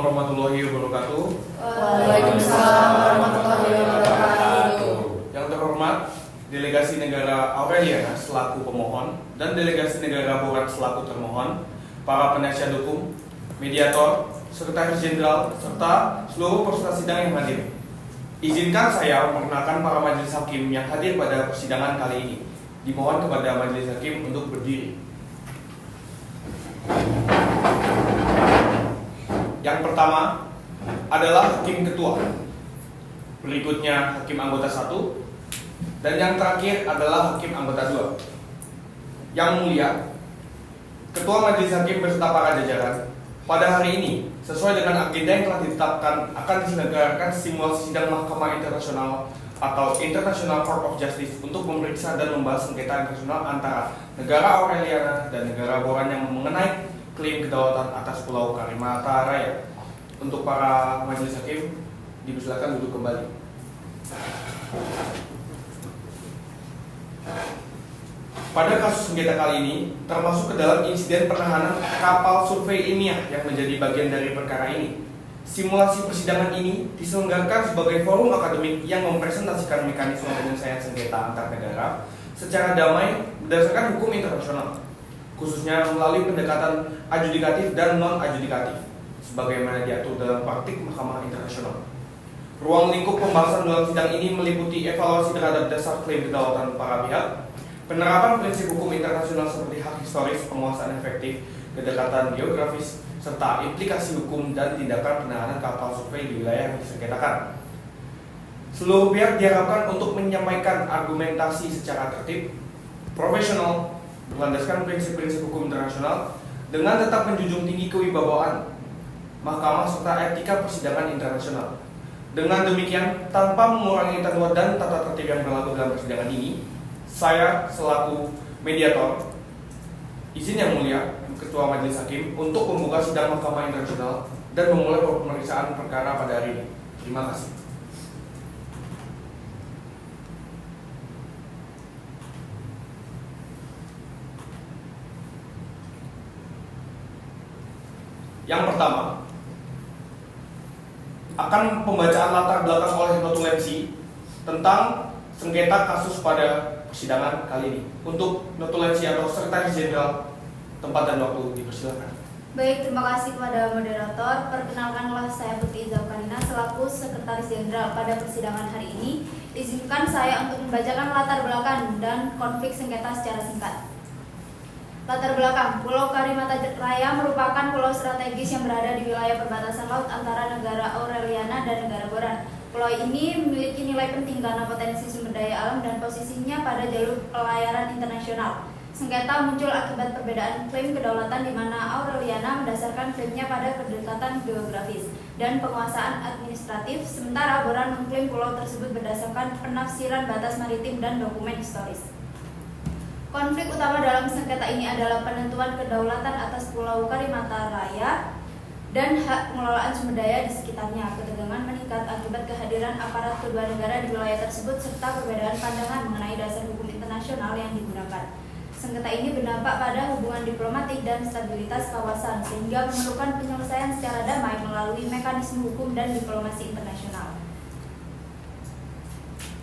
warahmatullahi wabarakatuh. Waalaikumsalam warahmatullahi wabarakatuh. Yang terhormat, Delegasi Negara Aureliana selaku pemohon dan Delegasi Negara Boran selaku termohon, para penasihat hukum, mediator, Sekretaris Jenderal, serta seluruh peserta sidang yang hadir. Izinkan saya memperkenalkan para majelis hakim yang hadir pada persidangan kali ini. Dimohon kepada majelis hakim untuk berdiri. Yang pertama adalah hakim ketua. Berikutnya hakim anggota 1. Dan yang terakhir adalah hakim anggota 2. Yang mulia, Ketua Majelis Hakim beserta para jajaran, pada hari ini, sesuai dengan agenda yang telah ditetapkan, akan diselenggarakan simulasi sidang Mahkamah Internasional atau International Court of Justice untuk memeriksa dan membahas sengketa internasional antara negara Aureliana dan negara Boran yang mengenai klaim kedaulatan atas Pulau Karimata Raya. Untuk para majelis hakim, dipersilakan duduk kembali. Pada kasus sengketa kali ini, termasuk ke dalam insiden penahanan kapal survei ilmiah yang menjadi bagian dari perkara ini. Simulasi persidangan ini diselenggarakan sebagai forum akademik yang mempresentasikan mekanisme penyelesaian sengketa antar negara secara damai berdasarkan hukum internasional, khususnya melalui pendekatan adjudikatif dan non-adjudikatif, sebagaimana diatur dalam praktik Mahkamah Internasional. Ruang lingkup pembahasan dalam sidang ini meliputi evaluasi terhadap dasar klaim kedaulatan para pihak, penerapan prinsip hukum internasional seperti hak historis, penguasaan efektif, kedekatan geografis, serta implikasi hukum dan tindakan penahanan kapal survei di wilayah yang disengketakan. Seluruh pihak diharapkan untuk menyampaikan argumentasi secara tertib, profesional, berlandaskan prinsip-prinsip hukum internasional, dengan tetap menjunjung tinggi kewibawaan mahkamah serta etika persidangan internasional. Dengan demikian, tanpa mengurangi tata dan tata tertib yang berlaku dalam persidangan ini, saya selaku mediator, izin yang mulia Ketua Majelis Hakim untuk membuka sidang Mahkamah Internasional dan memulai pemeriksaan perkara pada hari ini. Terima kasih. Yang pertama, akan pembacaan latar belakang oleh notulensi tentang sengketa kasus pada persidangan kali ini. Untuk notulensi atau Sekretaris Jenderal, tempat dan waktu dipersilakan. Baik, terima kasih kepada moderator. Perkenalkanlah, saya Putri Zaukanina selaku Sekretaris Jenderal pada persidangan hari ini. Izinkan saya untuk membacakan latar belakang dan konflik sengketa secara singkat. Latar belakang, Pulau Karimata Raya merupakan pulau strategis yang berada di wilayah perbatasan laut antara negara Aureliana dan negara Boran. Pulau ini memiliki nilai penting karena potensi sumber daya alam dan posisinya pada jalur pelayaran internasional. Sengketa muncul akibat perbedaan klaim kedaulatan di mana Aureliana mendasarkan klaimnya pada kedekatan geografis dan penguasaan administratif, sementara Boran mengklaim pulau tersebut berdasarkan penafsiran batas maritim dan dokumen historis. Konflik utama dalam sengketa ini adalah penentuan kedaulatan atas Pulau Karimata Raya dan hak pengelolaan sumber daya di sekitarnya. Ketegangan meningkat akibat kehadiran aparat kedua negara di wilayah tersebut serta perbedaan pandangan mengenai dasar hukum internasional yang digunakan. Sengketa ini berdampak pada hubungan diplomatik dan stabilitas kawasan sehingga memerlukan penyelesaian secara damai melalui mekanisme hukum dan diplomasi internasional.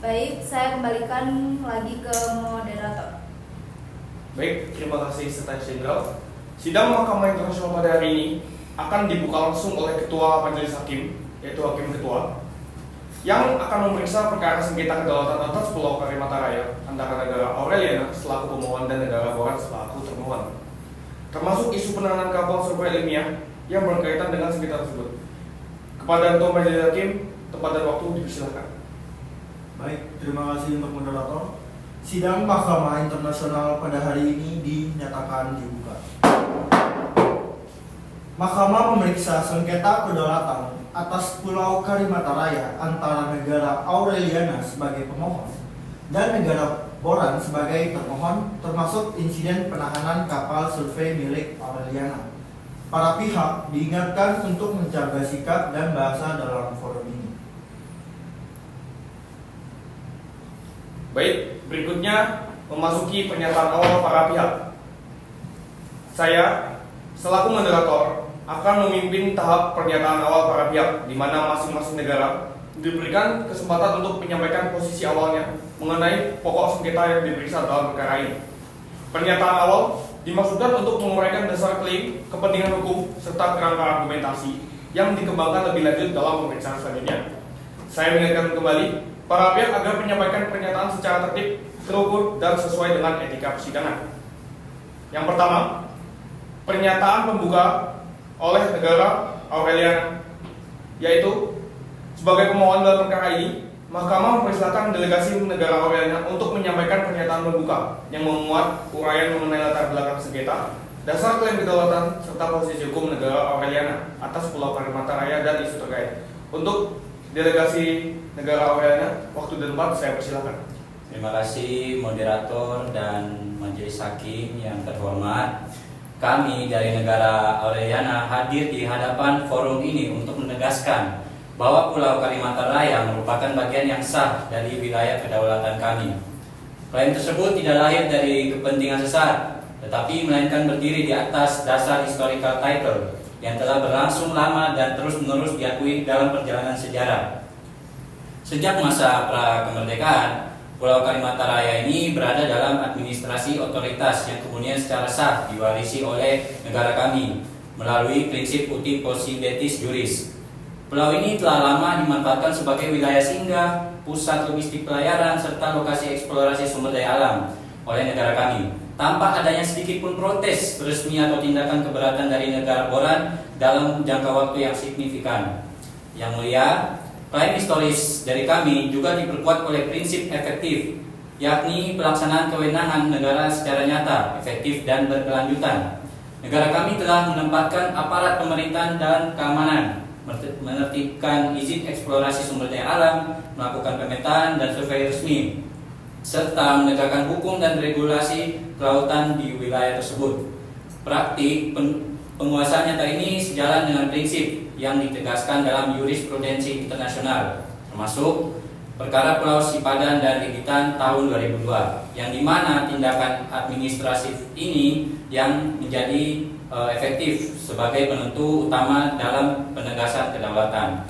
Baik, saya kembalikan lagi ke moderator. Baik, terima kasih Sekretaris Jenderal. Sidang Mahkamah Internasional pada hari ini akan dibuka langsung oleh Ketua Majelis Hakim, yaitu Hakim Ketua, yang akan memeriksa perkara sengketa kedaulatan atas Pulau Karimata Raya antara negara Aureliana selaku pemohon dan negara Boran selaku termohon, termasuk isu penahanan kapal survei ilmiah yang berkaitan dengan sengketa tersebut. Kepada Ketua Majelis Hakim, tempat dan waktu dipersilakan. Baik, terima kasih untuk moderator. Sidang Mahkamah Internasional pada hari ini dinyatakan dibuka. Mahkamah memeriksa sengketa kedaulatan atas Pulau Karimata Raya antara negara Aureliana sebagai pemohon dan negara Boran sebagai termohon, termasuk insiden penahanan kapal survei milik Aureliana. Para pihak diingatkan untuk menjaga sikap dan bahasa dalam forum ini. Baik, berikutnya memasuki pernyataan awal para pihak. Saya selaku moderator akan memimpin tahap pernyataan awal para pihak, di mana masing-masing negara diberikan kesempatan untuk menyampaikan posisi awalnya mengenai pokok sengketa yang diperiksa dalam perkara ini. Pernyataan awal dimaksudkan untuk menguraikan dasar klaim, kepentingan hukum, serta kerangka argumentasi yang dikembangkan lebih lanjut dalam pemeriksaan selanjutnya. Saya mengingatkan kembali para pihak agar menyampaikan pernyataan secara tertib, terukur, dan sesuai dengan etika persidangan. Yang pertama, pernyataan pembuka oleh negara Aureliana, yaitu sebagai pemohon dalam perkara ini, Mahkamah mempersilahkan delegasi negara Aureliana untuk menyampaikan pernyataan pembuka yang memuat uraian mengenai latar belakang sengketa, dasar klaim kedaulatan, serta posisi hukum negara Aureliana atas Pulau Kalimantan Raya dan isu terkait. Untuk delegasi negara Aureliana, waktu dan tempat saya persilahkan. Terima kasih moderator dan majelis hakim yang terhormat. Kami dari negara Aureliana hadir di hadapan forum ini untuk menegaskan bahwa Pulau Kalimantan Raya merupakan bagian yang sah dari wilayah kedaulatan kami. Klaim tersebut tidak lahir dari kepentingan sesat, tetapi melainkan berdiri di atas dasar historical title yang telah berlangsung lama dan terus-menerus diakui dalam perjalanan sejarah. Sejak masa pra-kemerdekaan, Pulau Kalimantan Raya ini berada dalam administrasi otoritas yang kemudian secara sah diwarisi oleh negara kami melalui prinsip uti possidetis juris. Pulau ini telah lama dimanfaatkan sebagai wilayah singgah, pusat logistik pelayaran, serta lokasi eksplorasi sumber daya alam oleh negara kami, tanpa adanya sedikit pun protes resmi atau tindakan keberatan dari negara boran dalam jangka waktu yang signifikan. Yang mulia, klaim historis dari kami juga diperkuat oleh prinsip efektif, yakni pelaksanaan kewenangan negara secara nyata, efektif, dan berkelanjutan. Negara kami telah menempatkan aparat pemerintahan dan keamanan, menertibkan izin eksplorasi sumber daya alam, melakukan pemetaan dan survei resmi, serta menegakkan hukum dan regulasi kelautan di wilayah tersebut. Praktik penguasaan nyata ini sejalan dengan prinsip yang ditegaskan dalam jurisprudensi internasional, termasuk perkara Pulau Sipadan dan Ligitan tahun 2002, yang dimana tindakan administratif ini yang menjadi efektif sebagai penentu utama dalam penegasan kedaulatan.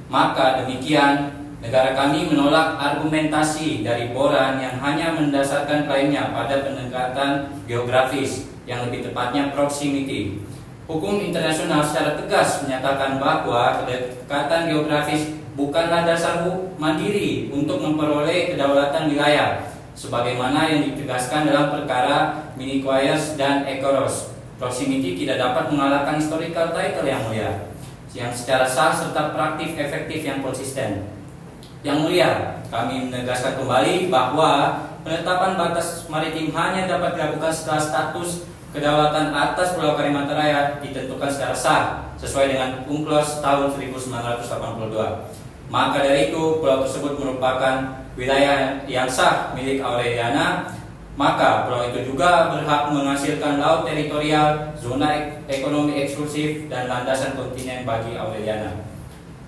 Maka demikian, negara kami menolak argumentasi dari boran yang hanya mendasarkan klaimnya pada pendekatan geografis, yang lebih tepatnya proximity. Hukum internasional secara tegas menyatakan bahwa kedekatan geografis bukanlah dasar mandiri untuk memperoleh kedaulatan wilayah, sebagaimana yang ditegaskan dalam perkara Miniquires dan Ekoros. Proximity tidak dapat mengalahkan historical title yang mulia, yang secara sah serta praktik efektif yang konsisten. Yang mulia, kami menegaskan kembali bahwa penetapan batas maritim hanya dapat dilakukan setelah status kedaulatan atas Pulau Kalimantan Raya ditentukan secara sah sesuai dengan UNCLOS tahun 1982. Maka dari itu, pulau tersebut merupakan wilayah yang sah milik Aureliana. Maka pulau itu juga berhak menghasilkan laut teritorial, zona ekonomi eksklusif, dan landasan kontinen bagi Aureliana.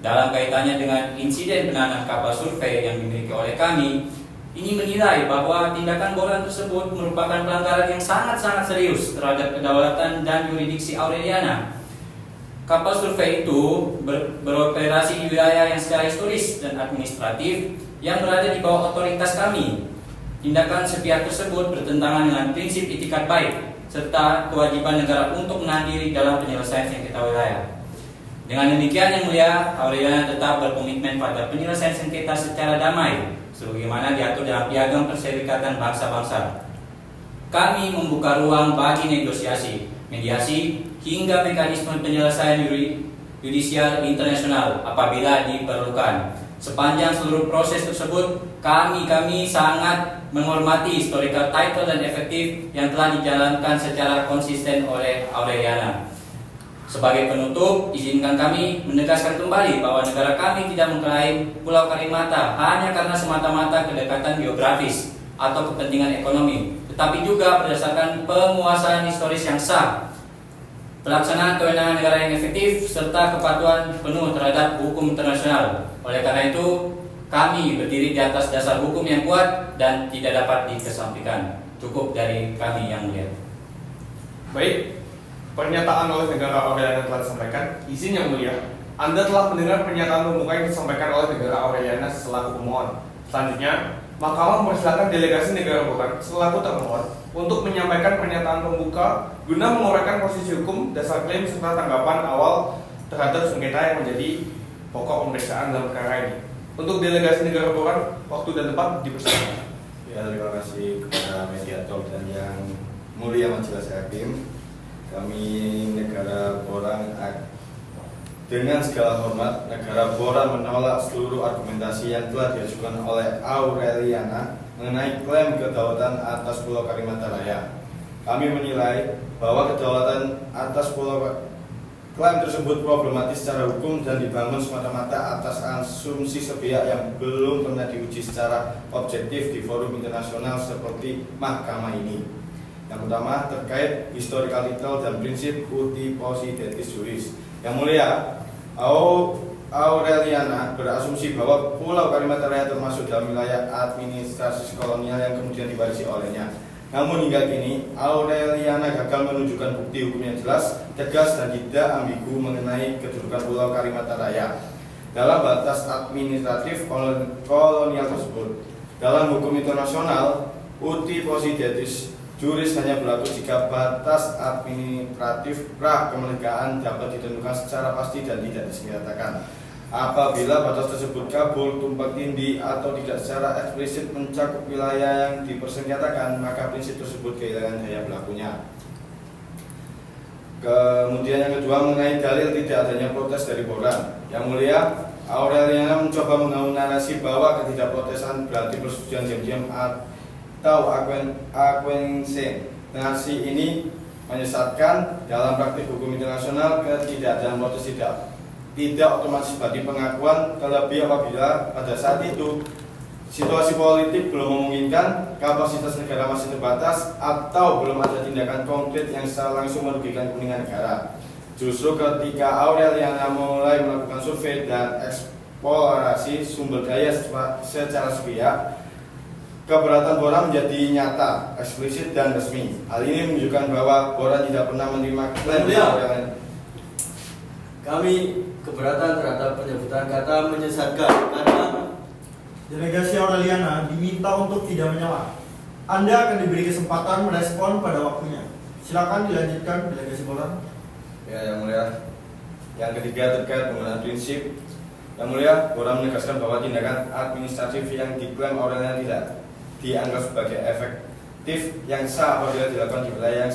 Dalam kaitannya dengan insiden penahanan kapal survei yang dimiliki oleh kami, ini menilai bahwa tindakan boran tersebut merupakan pelanggaran yang sangat-sangat serius terhadap kedaulatan dan yurisdiksi Aureliana. Kapal survei itu beroperasi di wilayah yang secara historis dan administratif yang berada di bawah otoritas kami. Tindakan sepihak tersebut bertentangan dengan prinsip itikat baik serta kewajiban negara untuk menahan diri dalam penyelesaian sengketa wilayah. Dengan demikian, yang mulia, Aureliana tetap berkomitmen pada penyelesaian sengketa secara damai, sebagaimana diatur dalam Piagam Perserikatan Bangsa-Bangsa. Kami membuka ruang bagi negosiasi, mediasi, hingga mekanisme penyelesaian yudisial internasional apabila diperlukan. Sepanjang seluruh proses tersebut, kami sangat menghormati historical title dan efektif yang telah dijalankan secara konsisten oleh Aureliana. Sebagai penutup, izinkan kami menegaskan kembali bahwa negara kami tidak mengklaim Pulau Kalimantan hanya karena semata-mata kedekatan geografis atau kepentingan ekonomi, tetapi juga berdasarkan penguasaan historis yang sah, pelaksanaan kewenangan negara yang efektif, serta kepatuhan penuh terhadap hukum internasional. Oleh karena itu, kami berdiri di atas dasar hukum yang kuat dan tidak dapat dikesampingkan. Cukup dari kami yang mulia. Baik, Pernyataan oleh negara Aureliana telah disampaikan. Izin yang mulia, Anda telah mendengar pernyataan pembuka yang disampaikan oleh negara Aureliana selaku pemohon. Selanjutnya, Mahkamah mempersilakan delegasi negara bukan selaku termohon untuk menyampaikan pernyataan pembuka guna menguraikan posisi hukum, dasar klaim serta tanggapan awal terhadap sengketa yang menjadi pokok pemeriksaan dalam perkara ini. Untuk delegasi negara bukan, waktu dan tempat dipersilakan. Ya, terima kasih kepada mediator dan yang mulia majelis hakim. Kami negara Boran dengan segala hormat, negara Boran menolak seluruh argumentasi yang telah diajukan oleh Aureliana mengenai klaim kedaulatan atas Pulau Kalimantan Raya. Kami menilai bahwa kedaulatan atas klaim tersebut problematis secara hukum dan dibangun semata-mata atas asumsi sepihak yang belum pernah diuji secara objektif di forum internasional seperti mahkamah ini. Yang pertama terkait historical title dan prinsip uti possidetis juris. Yang mulia, Aureliana berasumsi bahwa Pulau Kalimantan Raya termasuk dalam wilayah administrasi kolonial yang kemudian diwarisi olehnya. Namun hingga kini, Aureliana gagal menunjukkan bukti hukum yang jelas, tegas dan tidak ambigu mengenai kedudukan Pulau Kalimantan Raya dalam batas administratif kolonial tersebut. Dalam hukum internasional, uti possidetis juris hanya berlaku jika batas administratif pra kemerdekaan dapat ditentukan secara pasti dan tidak disengketakan. Apabila batas tersebut kabur, tumpang tindih atau tidak secara eksplisit mencakup wilayah yang dipersengketakan, maka prinsip tersebut kehilangan daya berlakunya. Kemudian yang kedua mengenai dalil tidak adanya protes dari Boran. Yang mulia, Aureliana mencoba membangun narasi bahwa ketidakprotesan berarti persetujuan diam-diam atau acquiescence. Narasi ini menyesatkan. Dalam praktik hukum internasional, ketidakadaan protes tidak otomatis berarti pengakuan, terlebih apabila pada saat itu situasi politik belum memungkinkan, kapasitas negara masih terbatas, atau belum ada tindakan konkret yang secara langsung merugikan kepentingan negara. Justru ketika Aureliana mulai melakukan survei dan eksplorasi sumber daya secara sepihak, keberatan Boran menjadi nyata, eksplisit dan resmi. Hal ini menunjukkan bahwa Boran tidak pernah menerima klaim Aureliana. Kami keberatan terhadap penyebutan kata menyesatkan karena Delegasi Aureliana diminta untuk tidak menyela. Anda akan diberi kesempatan merespon pada waktunya. Silakan dilanjutkan, delegasi Boran. Ya, yang mulia. Yang ketiga terkait penggunaan prinsip. Yang mulia, Boran menegaskan bahwa tindakan administratif yang diklaim Aureliana tidak dianggap sebagai efektif yang sah apabila dilakukan di wilayah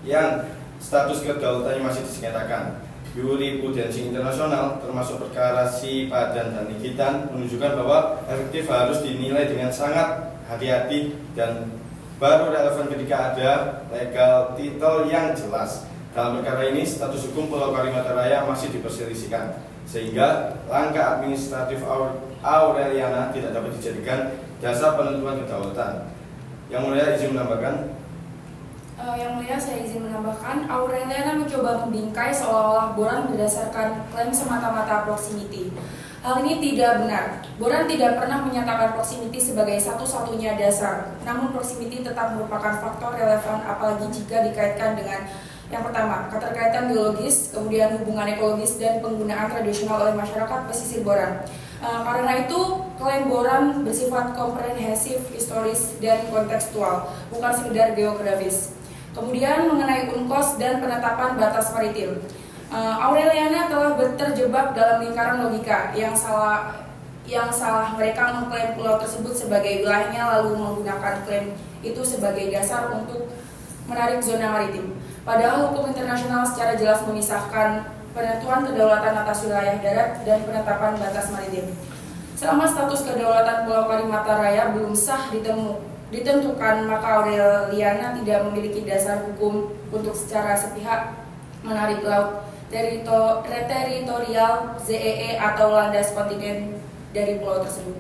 yang status kedaulatannya masih disengketakan. Jurisprudensi internasional termasuk perkara Sipadan dan Likitan menunjukkan bahwa efektif harus dinilai dengan sangat hati-hati dan baru relevan ketika ada legal title yang jelas. Dalam perkara ini, status hukum Pulau Kalimantan Raya masih diperselisihkan, sehingga langkah administratif Aureliana tidak dapat dijadikan dasar penentuan kedaulatan. Yang mulia izin menambahkan. Yang mulia, saya izin menambahkan, Aureliana mencoba membingkai seolah-olah Boran berdasarkan klaim semata-mata proximity. Hal ini tidak benar. Boran tidak pernah menyatakan proximity sebagai satu-satunya dasar. Namun proximity tetap merupakan faktor relevan apalagi jika dikaitkan dengan yang pertama, keterkaitan geologis, kemudian hubungan ekologis dan penggunaan tradisional oleh masyarakat pesisir Boran. Karena itu, klaim Boran bersifat komprehensif, historis, dan kontekstual, bukan sekedar geografis. Kemudian mengenai UNCLOS dan penetapan batas maritim, Aureliana telah terjebak dalam lingkaran logika yang salah. Mereka mengklaim pulau tersebut sebagai wilayahnya lalu menggunakan klaim itu sebagai dasar untuk menarik zona maritim. Padahal hukum internasional secara jelas memisahkan penentuan kedaulatan atas wilayah darat dan penetapan batas maritim. Selama status kedaulatan Pulau Kalimantan Raya belum sah ditentukan, maka Aureliana tidak memiliki dasar hukum untuk secara sepihak menarik laut teritorial ZEE atau landas kontinen dari pulau tersebut.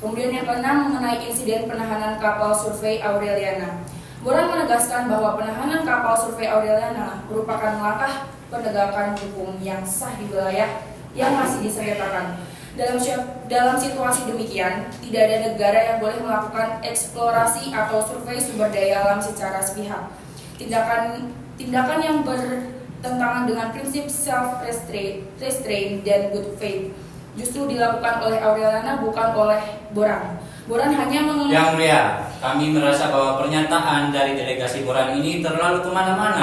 Kemudian yang keenam mengenai insiden penahanan kapal survei Aureliana. Boran menegaskan bahwa penahanan kapal survei Aureliana merupakan langkah penegakan hukum yang sah di wilayah yang masih disengketakan. Dalam situasi demikian, tidak ada negara yang boleh melakukan eksplorasi atau survei sumber daya alam secara sepihak. Tindakan yang bertentangan dengan prinsip self-restraint dan good faith justru dilakukan oleh Aureliana bukan oleh Boran. Boran hanya Yang mulia, kami merasa bahwa pernyataan dari delegasi Boran ini terlalu kemana-mana.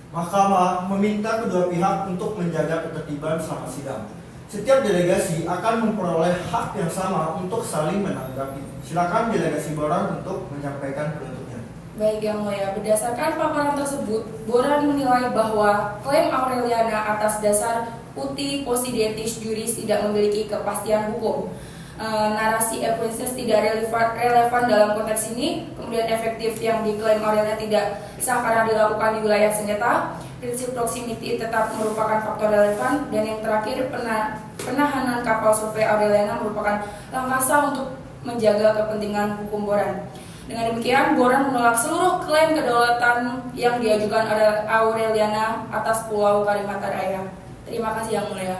Mahkamah meminta kedua pihak untuk menjaga ketertiban selama sidang. Setiap delegasi akan memperoleh hak yang sama untuk saling menanggapi. Silakan delegasi Boran untuk menyampaikan penutupnya. Baik Yang Mulia, berdasarkan paparan tersebut, Boran menilai bahwa klaim Aureliana atas dasar uti possidetis juris tidak memiliki kepastian hukum. Narasi equiescence tidak relevan dalam konteks ini, kemudian efektif yang diklaim Aureliana tidak sah karena dilakukan di wilayah sengketa, prinsip proximity tetap merupakan faktor relevan, dan yang terakhir penahanan kapal survei Aureliana merupakan langkah sah untuk menjaga kepentingan hukum Boran. Dengan demikian, Boran menolak seluruh klaim kedaulatan yang diajukan oleh Aureliana atas Pulau Kalimantan Raya. Terima kasih Yang Mulia.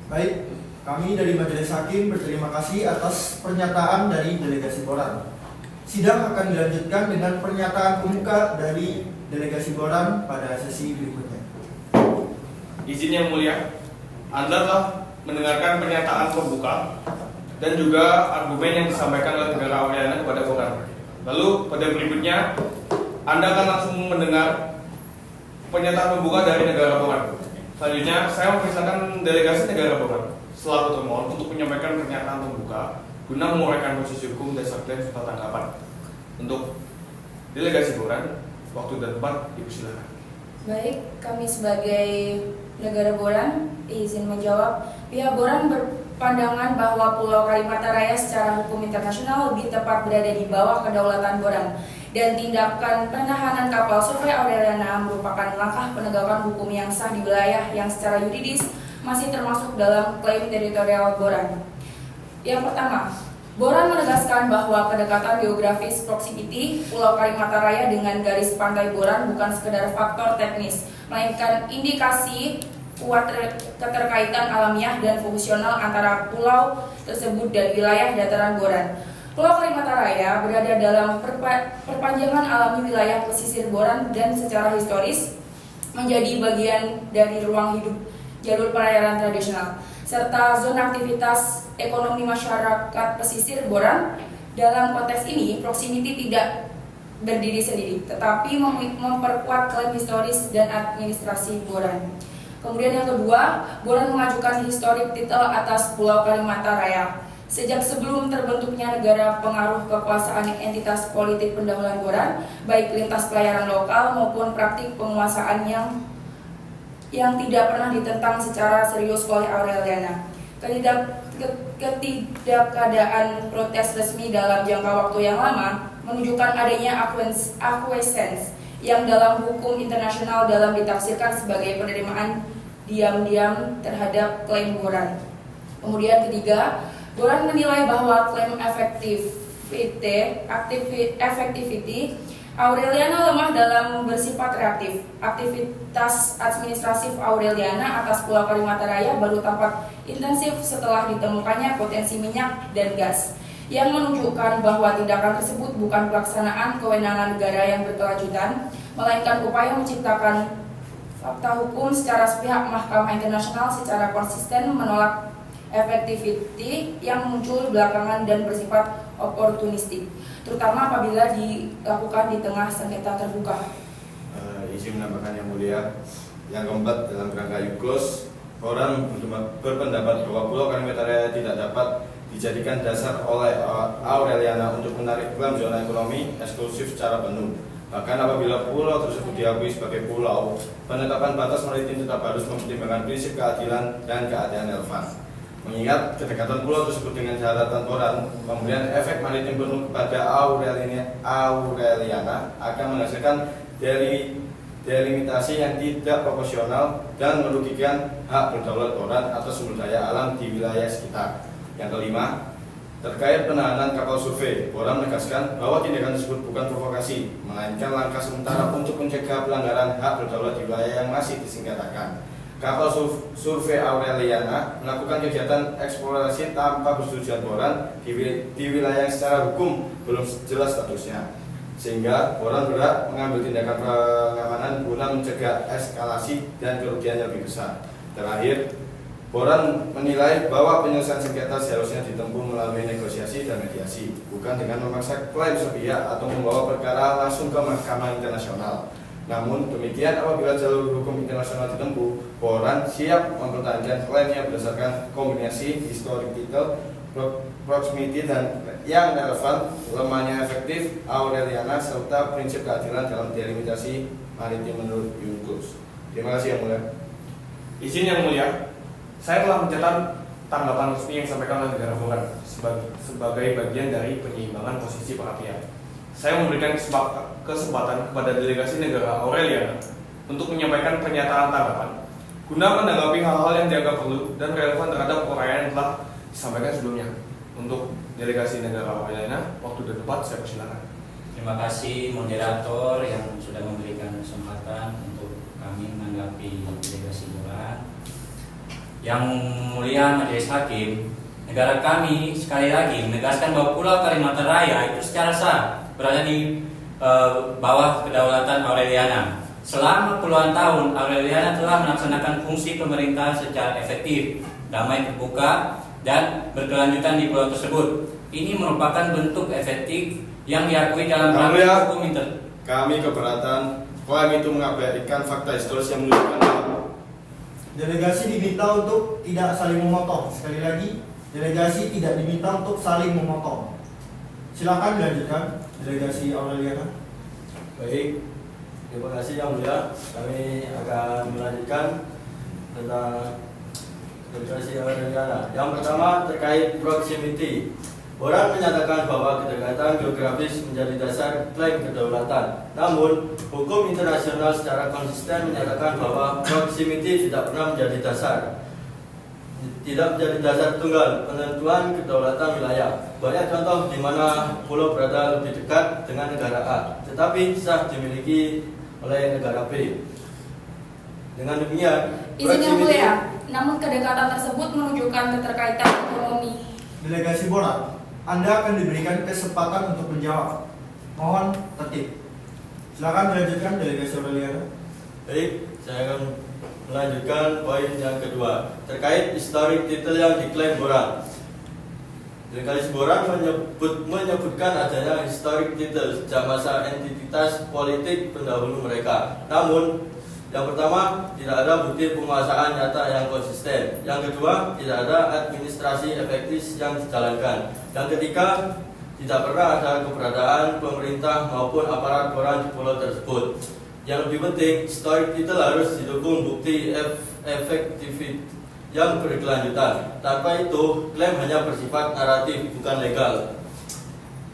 Baik, kami dari Majelis Hakim berterima kasih atas pernyataan dari delegasi Boran. Sidang akan dilanjutkan dengan pernyataan pemuka dari delegasi Boran pada sesi berikutnya. Izin Yang Mulia, Anda telah mendengarkan pernyataan pembuka dan juga argumen yang disampaikan oleh negara Aureliana kepada Boran. Lalu pada berikutnya, Anda akan langsung mendengar pernyataan pembuka dari negara Boran. Selanjutnya, saya mempersilakan delegasi negara Boran selaku termohon untuk menyampaikan pernyataan pembuka guna menguraikan posisi hukum dasar klaim serta tanggapan. Untuk delegasi Boran, waktu dan tempat dipersilakan. Baik, kami sebagai negara Boran izin menjawab. Pihak Boran berpandangan bahwa Pulau Kalimantan Raya secara hukum internasional lebih tepat berada di bawah kedaulatan Boran, dan tindakan penahanan kapal survei Aureliana merupakan langkah penegakan hukum yang sah di wilayah yang secara yuridis masih termasuk dalam klaim teritorial Boran. Yang pertama, Boran menegaskan bahwa kedekatan geografis proximity Pulau Kalimantan Raya dengan garis pantai Boran bukan sekedar faktor teknis, melainkan indikasi kuat keterkaitan alamiah dan fungsional antara pulau tersebut dan wilayah dataran Boran. Pulau Kalimantan Raya berada dalam perpanjangan alami wilayah pesisir Boran dan secara historis menjadi bagian dari ruang hidup jalur perairan tradisional serta zona aktivitas ekonomi masyarakat pesisir Boran. Dalam konteks ini, proximity tidak berdiri sendiri, tetapi memperkuat klaim historis dan administrasi Boran. Kemudian yang kedua, Boran mengajukan historic title atas Pulau Kalimantan Raya. Sejak sebelum terbentuknya negara pengaruh kekuasaan entitas politik pendahuluan Boran, baik lintas pelayaran lokal maupun praktik penguasaan yang tidak pernah ditentang secara serius oleh Aureliana. Ketidakadaan protes resmi dalam jangka waktu yang lama menunjukkan adanya acquiescence yang dalam hukum internasional dalam ditafsirkan sebagai penerimaan diam-diam terhadap klaim Boran. Kemudian ketiga, Boran menilai bahwa klaim effectivity Aureliana lemah dalam bersifat reaktif. Aktivitas administratif Aureliana atas Pulau Kalimantan Raya baru tampak intensif setelah ditemukannya potensi minyak dan gas, yang menunjukkan bahwa tindakan tersebut bukan pelaksanaan kewenangan negara yang berkelanjutan, melainkan upaya menciptakan fakta hukum secara sepihak. Mahkamah Internasional secara konsisten menolak effectivity yang muncul belakangan dan bersifat oportunistik, terutama apabila dilakukan di tengah sengketa terbuka. Izin menambahkan Yang Mulia. Yang keempat, dalam kerangka UCLOS, Boran berpendapat bahwa Pulau Kalimantan Raya tidak dapat dijadikan dasar oleh Aureliana untuk menarik klaim zona ekonomi eksklusif secara penuh. Bahkan apabila pulau tersebut diakui sebagai pulau, penetapan batas maritim tetap harus mempertimbangkan prinsip keadilan dan keadaan relevan. Mengingat kedekatan pulau tersebut dengan daratan Boran, pemberian efek maritim penuh kepada Aureliana akan menghasilkan delimitasi yang tidak proporsional dan merugikan hak berdaulat Boran atas sumber daya alam di wilayah sekitar. Yang kelima, terkait penahanan kapal survei, Boran menegaskan bahwa tindakan tersebut bukan provokasi, melainkan langkah sementara untuk mencegah pelanggaran hak berdaulat di wilayah yang masih disengketakan. Kapal survei Aureliana melakukan kegiatan eksplorasi tanpa persetujuan Boran di wilayah yang secara hukum belum jelas statusnya. sehingga Boran berhak mengambil tindakan pengamanan guna mencegah eskalasi dan kerugian yang lebih besar. Terakhir, Boran menilai bahwa penyelesaian sengketa seharusnya ditempuh melalui negosiasi dan mediasi, bukan dengan memaksa klaim sepihak atau membawa perkara langsung ke Mahkamah Internasional. Namun demikian, apabila jalur hukum internasional ditempuh, Boran siap mempertahankan klaimnya berdasarkan kombinasi historic title, proximity dan yang relevan, lemahnya efektif Aureliana serta prinsip keadilan dalam delimitasi maritim menurut UNCLOS. Terima kasih Yang Mulia. Izin Yang Mulia, saya telah mencatat tanggapan resmi yang disampaikan oleh negara Boran sebagai bagian dari penyeimbangan posisi para pihak. Saya memberikan kesempatan kepada delegasi negara Aureliana untuk menyampaikan pernyataan tanggapan guna menanggapi hal-hal yang dianggap perlu dan relevan terhadap uraian yang telah disampaikan sebelumnya. Untuk delegasi negara Aureliana, waktu dan tempat saya persilakan. Terima kasih moderator yang sudah memberikan kesempatan untuk kami menanggapi delegasi Boran. Yang mulia Majelis Hakim, negara kami sekali lagi menegaskan bahwa Pulau Kalimantan Raya itu secara sah berada di bawah kedaulatan Aureliana. Selama puluhan tahun, Aureliana telah melaksanakan fungsi pemerintah secara efektif, damai, terbuka, dan berkelanjutan di pulau tersebut. Ini merupakan bentuk efektif yang diakui dalam praktik hukum internasional. Kami keberatan klaim itu mengabaikan fakta historis yang menunjukkan bahwa Delegasi diminta untuk tidak saling memotong. Sekali lagi, delegasi tidak diminta untuk saling memotong. Silakan dilanjutkan, delegasi Aureliana. Baik, terima kasih Yang Mulia. Kami akan melanjutkan tentang delegasi Aureliana. Yang pertama terkait proximity. Boran menyatakan bahwa kedekatan geografis menjadi dasar klaim kedaulatan. Namun, hukum internasional secara konsisten menyatakan bahwa proximity tidak pernah menjadi dasar. Tidak menjadi dasar tunggal penentuan kedaulatan wilayah. Banyak contoh di mana pulau berada lebih dekat dengan negara A, tetapi sah dimiliki oleh negara B. Dengan demikian, Izin Yang Mulia, namun kedekatan tersebut menunjukkan keterkaitan ekonomi. Delegasi Boran, Anda akan diberikan kesempatan untuk menjawab. Mohon tertib. Silakan dilanjutkan, delegasi Aureliana. Baik, saya akan melanjutkan poin yang kedua terkait historic title yang diklaim Boran. Delegasi Boran menyebutkan adanya historic title sejak masa entitas politik pendahulu mereka. Namun, yang pertama, tidak ada bukti penguasaan nyata yang konsisten. Yang kedua, tidak ada administrasi efektif yang dijalankan. Yang ketiga, tidak pernah ada keberadaan pemerintah maupun aparat Boran di pulau tersebut. Yang lebih penting, historic title harus didukung bukti efektif yang berkelanjutan. Tanpa itu, klaim hanya bersifat naratif, bukan legal.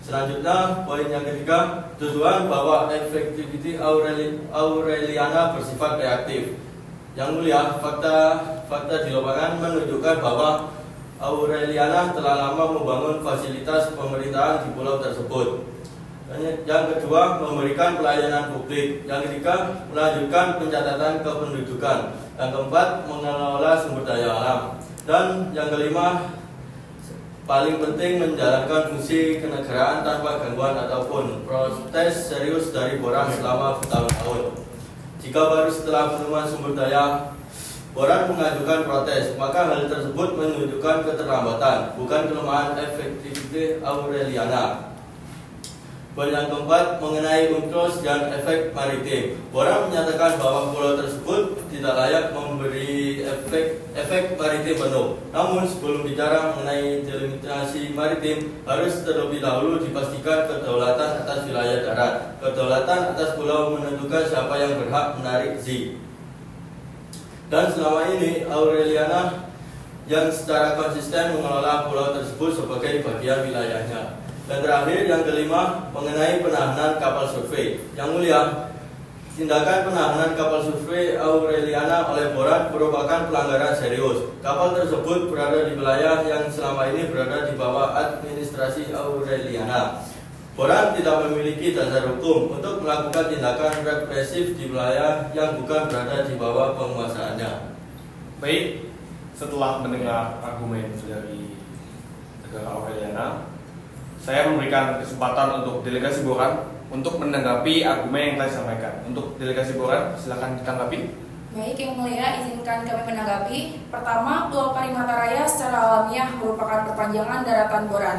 Selanjutnya, poin yang ketiga, tuduhan bahwa efektiviti Aureliana bersifat reaktif. Yang mulia, fakta di lapangan menunjukkan bahwa Aureliana telah lama membangun fasilitas pemerintahan di pulau tersebut. Yang kedua, memberikan pelayanan publik. Yang ketiga, melanjutkan pencatatan kependudukan. Yang keempat, mengelola sumber daya alam. Dan yang kelima, paling penting menjalankan fungsi kenegaraan tanpa gangguan ataupun protes serius dari Boran selama bertahun-tahun. Jika baru setelah penemuan sumber daya Boran mengajukan protes, maka hal tersebut menunjukkan keterlambatan, bukan kelemahan efektivitas Aureliana. Poin yang keempat mengenai UNCLOS dan efek maritim. Boran menyatakan bahwa pulau tersebut tidak layak memberi efek maritim penuh. Namun sebelum bicara mengenai delimitasi maritim, harus terlebih dahulu dipastikan kedaulatan atas wilayah darat. Kedaulatan atas pulau menentukan siapa yang berhak menarik Z. Dan selama ini Aureliana yang secara konsisten mengelola pulau tersebut sebagai bagian wilayahnya. Dan terakhir, yang kelima, mengenai penahanan kapal survei. Yang mulia, tindakan penahanan kapal survei Aureliana oleh Boran merupakan pelanggaran serius. Kapal tersebut berada di wilayah yang selama ini berada di bawah administrasi Aureliana. Boran tidak memiliki dasar hukum untuk melakukan tindakan represif di wilayah yang bukan berada di bawah penguasaannya. Baik, setelah mendengar argumen dari negara Aureliana, saya memberikan kesempatan untuk delegasi Boran untuk menanggapi argumen yang telah disampaikan. Untuk delegasi Boran, silakan ditanggapi. Baik, Yang Mulia, izinkan kami menanggapi. Pertama, Pulau Kalimantan Raya secara alamiah merupakan perpanjangan daratan Boran.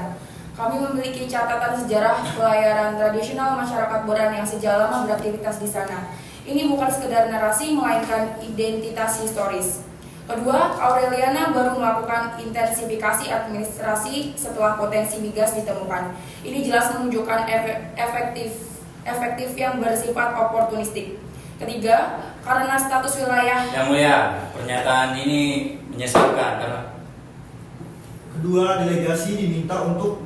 Kami memiliki catatan sejarah pelayaran tradisional masyarakat Boran yang sejak lama beraktivitas di sana. Ini bukan sekedar narasi, melainkan identitas historis. Kedua, Aureliana baru melakukan intensifikasi administrasi setelah potensi migas ditemukan. Ini jelas menunjukkan efektif yang bersifat oportunistik. Ketiga, karena status wilayah. Yang Mulia, pernyataan ini menyesalkan karena Kedua delegasi diminta untuk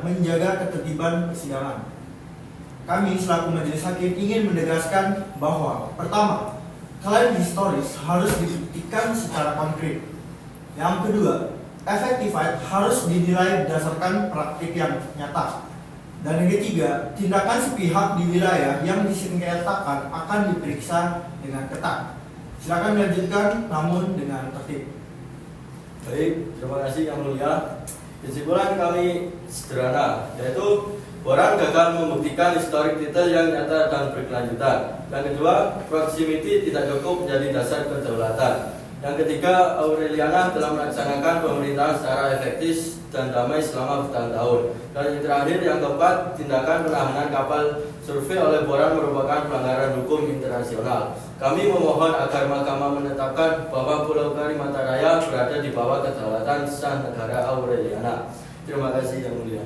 menjaga ketertiban persidangan. Kami selaku majelis hakim ingin menegaskan bahwa pertama, klaim historis harus dibuktikan secara konkret. Yang kedua, efektivitas harus dinilai berdasarkan praktik yang nyata. Dan yang ketiga, tindakan sepihak di wilayah yang disengketakan akan diperiksa dengan ketat. Silakan melanjutkan, namun dengan tertib. Baik, terima kasih Yang Mulia. Kesimpulan kami sederhana, yaitu Boran gagal membuktikan historik titel yang nyata dan berkelanjutan. Yang kedua, proximity tidak cukup menjadi dasar kedaulatan. Yang ketiga, Aureliana telah melaksanakan pemerintahan secara efektif dan damai selama bertahun-tahun. Dan yang terakhir, yang keempat, tindakan penahanan kapal survei oleh Boran merupakan pelanggaran hukum internasional. Kami memohon agar Mahkamah menetapkan bahwa Pulau Kalimantan Raya berada di bawah kedaulatan sah negara Aureliana. Terima kasih Yang Mulia.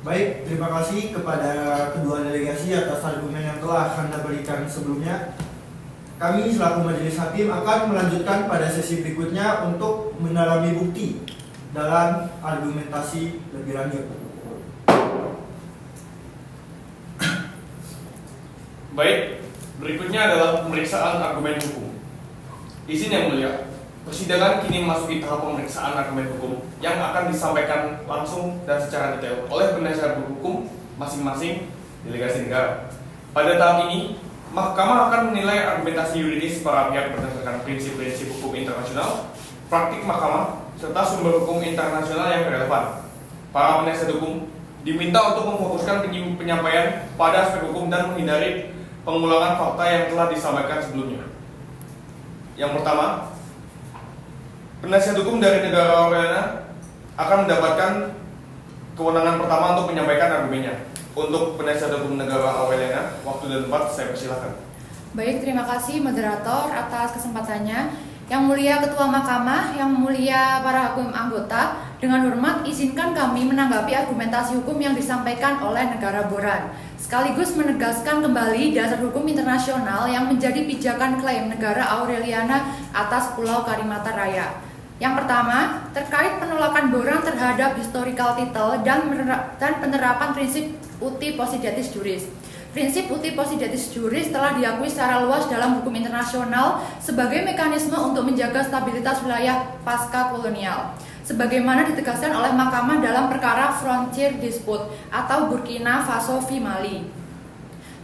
Baik, terima kasih kepada kedua delegasi atas argumen yang telah Anda berikan sebelumnya. Kami selaku majelis hakim akan melanjutkan pada sesi berikutnya untuk mendalami bukti dalam argumentasi lebih lanjut. Baik, berikutnya adalah pemeriksaan argumen hukum. Izin Yang Mulia, persidangan kini memasuki tahap pemeriksaan argumen hukum yang akan disampaikan langsung dan secara detail oleh penasihat hukum masing-masing delegasi negara. Pada tahap ini, Mahkamah akan menilai argumentasi yuridis para pihak berdasarkan prinsip-prinsip hukum internasional, praktik Mahkamah, serta sumber hukum internasional yang relevan. Para penasihat hukum diminta untuk memfokuskan penyampaian pada aspek hukum dan menghindari pengulangan fakta yang telah disampaikan sebelumnya. Yang pertama, penasihat hukum dari negara Aureliana akan mendapatkan kewenangan pertama untuk menyampaikan argumennya. Untuk penasihat hukum negara Aureliana, waktu dan tempat saya persilahkan. Baik, terima kasih moderator atas kesempatannya. Yang Mulia Ketua Mahkamah, Yang Mulia para hakim anggota, dengan hormat izinkan kami menanggapi argumentasi hukum yang disampaikan oleh negara Boran, sekaligus menegaskan kembali dasar hukum internasional yang menjadi pijakan klaim negara Aureliana atas Pulau Kalimantan Raya. Yang pertama, terkait penolakan Boran terhadap historical title dan penerapan prinsip uti possidetis juris. Prinsip uti possidetis juris telah diakui secara luas dalam hukum internasional sebagai mekanisme untuk menjaga stabilitas wilayah pasca kolonial, sebagaimana ditegaskan oleh Mahkamah dalam perkara Frontier Dispute atau Burkina Faso v Mali.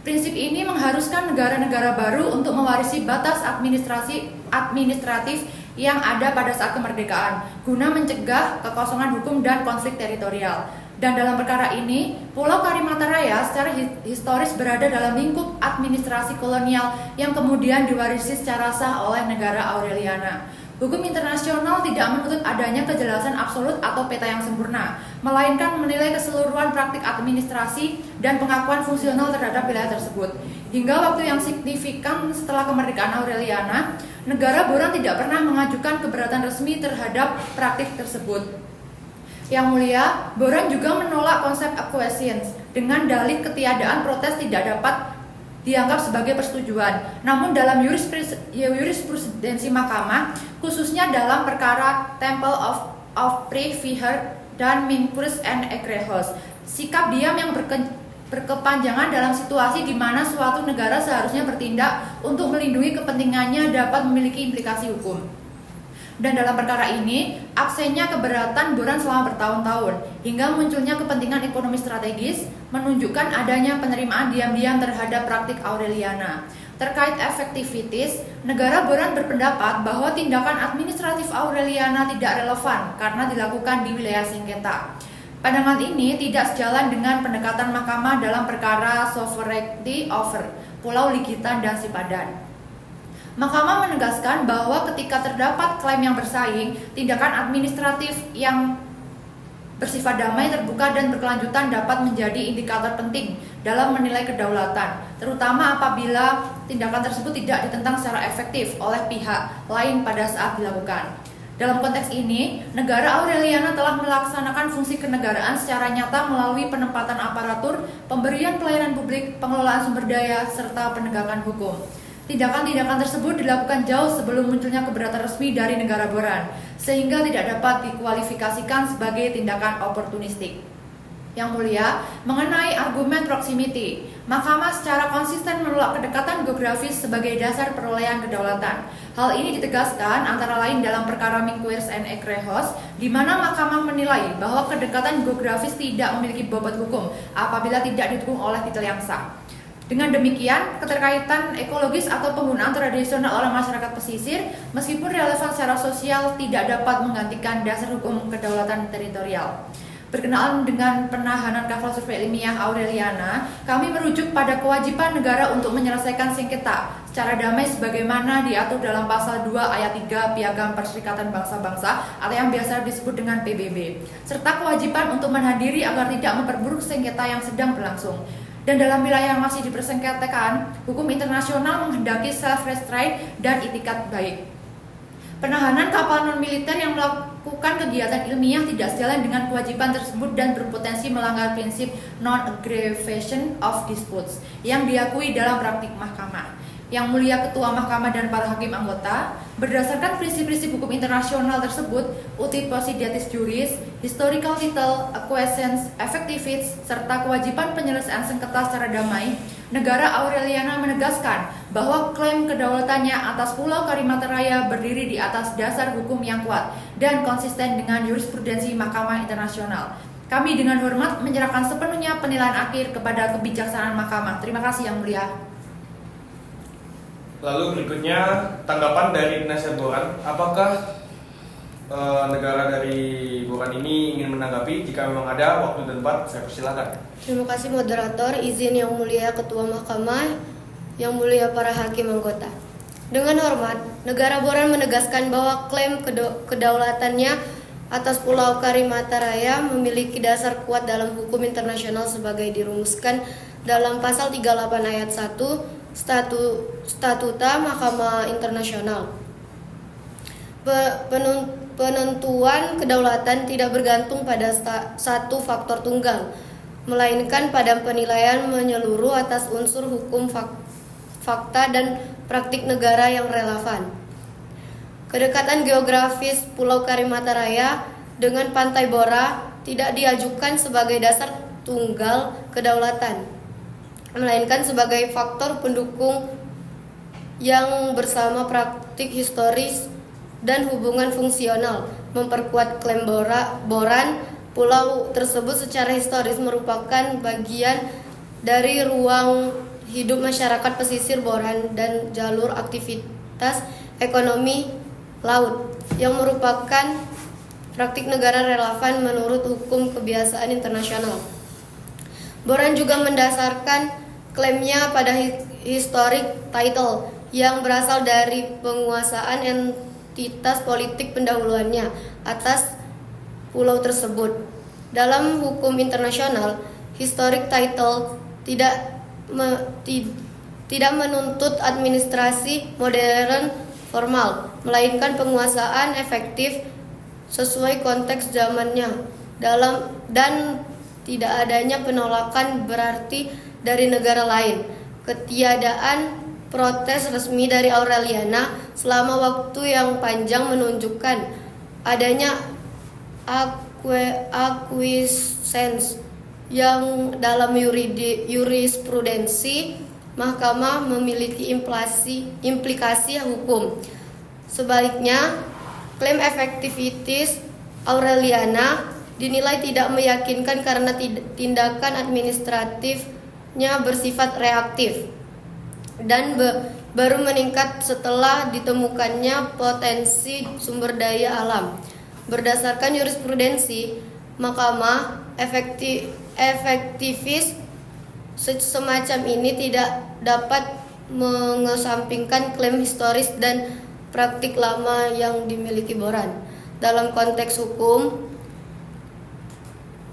Prinsip ini mengharuskan negara-negara baru untuk mewarisi batas administratif yang ada pada saat kemerdekaan, guna mencegah kekosongan hukum dan konflik teritorial. Dan dalam perkara ini, Pulau Kalimantan Raya secara historis berada dalam lingkup administrasi kolonial yang kemudian diwarisi secara sah oleh negara Aureliana. Hukum internasional tidak menuntut adanya kejelasan absolut atau peta yang sempurna, melainkan menilai keseluruhan praktik administrasi dan pengakuan fungsional terhadap wilayah tersebut. Hingga waktu yang signifikan setelah kemerdekaan Aureliana, negara Boran tidak pernah mengajukan keberatan resmi terhadap praktik tersebut. Yang Mulia, Boran juga menolak konsep acquiescence dengan dalih ketiadaan protes tidak dapat dianggap sebagai persetujuan. Namun dalam jurisprudensi Mahkamah, khususnya dalam perkara Temple of Pre-Viher dan Minpurs and Egrejos, sikap diam yang berkepanjangan dalam situasi di mana suatu negara seharusnya bertindak untuk melindungi kepentingannya dapat memiliki implikasi hukum. Dan dalam perkara ini, absennya keberatan Boran selama bertahun-tahun hingga munculnya kepentingan ekonomi strategis menunjukkan adanya penerimaan diam-diam terhadap praktik Aureliana. Terkait efektivitas, negara Boran berpendapat bahwa tindakan administratif Aureliana tidak relevan karena dilakukan di wilayah sengketa. Pandangan ini tidak sejalan dengan pendekatan mahkamah dalam perkara sovereignty over Pulau Ligitan dan Sipadan. Mahkamah menegaskan bahwa ketika terdapat klaim yang bersaing, tindakan administratif yang bersifat damai, terbuka, dan berkelanjutan dapat menjadi indikator penting dalam menilai kedaulatan, terutama apabila tindakan tersebut tidak ditentang secara efektif oleh pihak lain pada saat dilakukan. Dalam konteks ini, negara Aureliana telah melaksanakan fungsi kenegaraan secara nyata melalui penempatan aparatur, pemberian pelayanan publik, pengelolaan sumber daya, serta penegakan hukum. Tindakan-tindakan tersebut dilakukan jauh sebelum munculnya keberatan resmi dari negara boran, sehingga tidak dapat dikualifikasikan sebagai tindakan oportunistik. Yang Mulia, mengenai argumen proximity, Mahkamah secara konsisten menolak kedekatan geografis sebagai dasar perolehan kedaulatan. Hal ini ditegaskan antara lain dalam perkara Minquers and Ekrehos, di mana Mahkamah menilai bahwa kedekatan geografis tidak memiliki bobot hukum apabila tidak didukung oleh titel yang sah. Dengan demikian, keterkaitan ekologis atau penggunaan tradisional oleh masyarakat pesisir, meskipun relevan secara sosial, tidak dapat menggantikan dasar hukum kedaulatan teritorial. Berkenaan dengan penahanan kapal survei ilmiah Aureliana, kami merujuk pada kewajiban negara untuk menyelesaikan sengketa secara damai sebagaimana diatur dalam pasal 2 ayat 3 Piagam Perserikatan Bangsa-Bangsa atau yang biasa disebut dengan PBB, serta kewajiban untuk menghadiri agar tidak memperburuk sengketa yang sedang berlangsung. Dan dalam wilayah yang masih dipersengketakan, hukum internasional menghendaki self-restraint dan itikat baik. Penahanan kapal non-militer yang melakukan kegiatan ilmiah tidak sejalan dengan kewajiban tersebut dan berpotensi melanggar prinsip non-aggravation of disputes yang diakui dalam praktik mahkamah. Yang Mulia Ketua Mahkamah dan para hakim anggota, berdasarkan prinsip-prinsip hukum internasional tersebut, uti possidetis juris, historical title, acquiescence, effectivities, serta kewajiban penyelesaian sengketa secara damai, negara Aureliana menegaskan bahwa klaim kedaulatannya atas Pulau Kalimantan Raya berdiri di atas dasar hukum yang kuat dan konsisten dengan jurisprudensi Mahkamah Internasional. Kami dengan hormat menyerahkan sepenuhnya penilaian akhir kepada kebijaksanaan Mahkamah. Terima kasih Yang Mulia. Lalu berikutnya tanggapan dari penasihat Boran, apakah negara dari Boran ini ingin menanggapi? Jika memang ada waktu dan tempat, saya persilakan. Terima kasih moderator, izin Yang Mulia Ketua Mahkamah, Yang Mulia para hakim anggota. Dengan hormat, negara Boran menegaskan bahwa klaim kedaulatannya atas Pulau Kalimantan Raya memiliki dasar kuat dalam hukum internasional sebagai dirumuskan dalam pasal 38 ayat 1 Statuta Mahkamah Internasional. Penentuan kedaulatan tidak bergantung pada satu faktor tunggal, melainkan pada penilaian menyeluruh atas unsur hukum, fakta, dan praktik negara yang relevan. Kedekatan geografis Pulau Kalimantan Raya dengan Pantai Bora tidak diajukan sebagai dasar tunggal kedaulatan, melainkan sebagai faktor pendukung yang bersama praktik historis dan hubungan fungsional memperkuat klaim Boran. Pulau tersebut secara historis merupakan bagian dari ruang hidup masyarakat pesisir Boran dan jalur aktivitas ekonomi laut yang merupakan praktik negara relevan menurut hukum kebiasaan internasional. Boran juga mendasarkan klaimnya pada historic title yang berasal dari penguasaan entitas politik pendahuluannya atas pulau tersebut. Dalam hukum internasional, historic title tidak menuntut administrasi modern formal, melainkan penguasaan efektif sesuai konteks zamannya. Dan tidak adanya penolakan berarti dari negara lain. Ketiadaan protes resmi dari Aureliana selama waktu yang panjang menunjukkan adanya acquiescence yang dalam jurisprudensi Mahkamah memiliki implikasi hukum. Sebaliknya, klaim efektivitas Aureliana dinilai tidak meyakinkan karena tindakan administratifnya bersifat reaktif dan baru meningkat setelah ditemukannya potensi sumber daya alam. Berdasarkan jurisprudensi Mahkamah, efektivis semacam ini tidak dapat mengesampingkan klaim historis dan praktik lama yang dimiliki Boran. Dalam konteks hukum,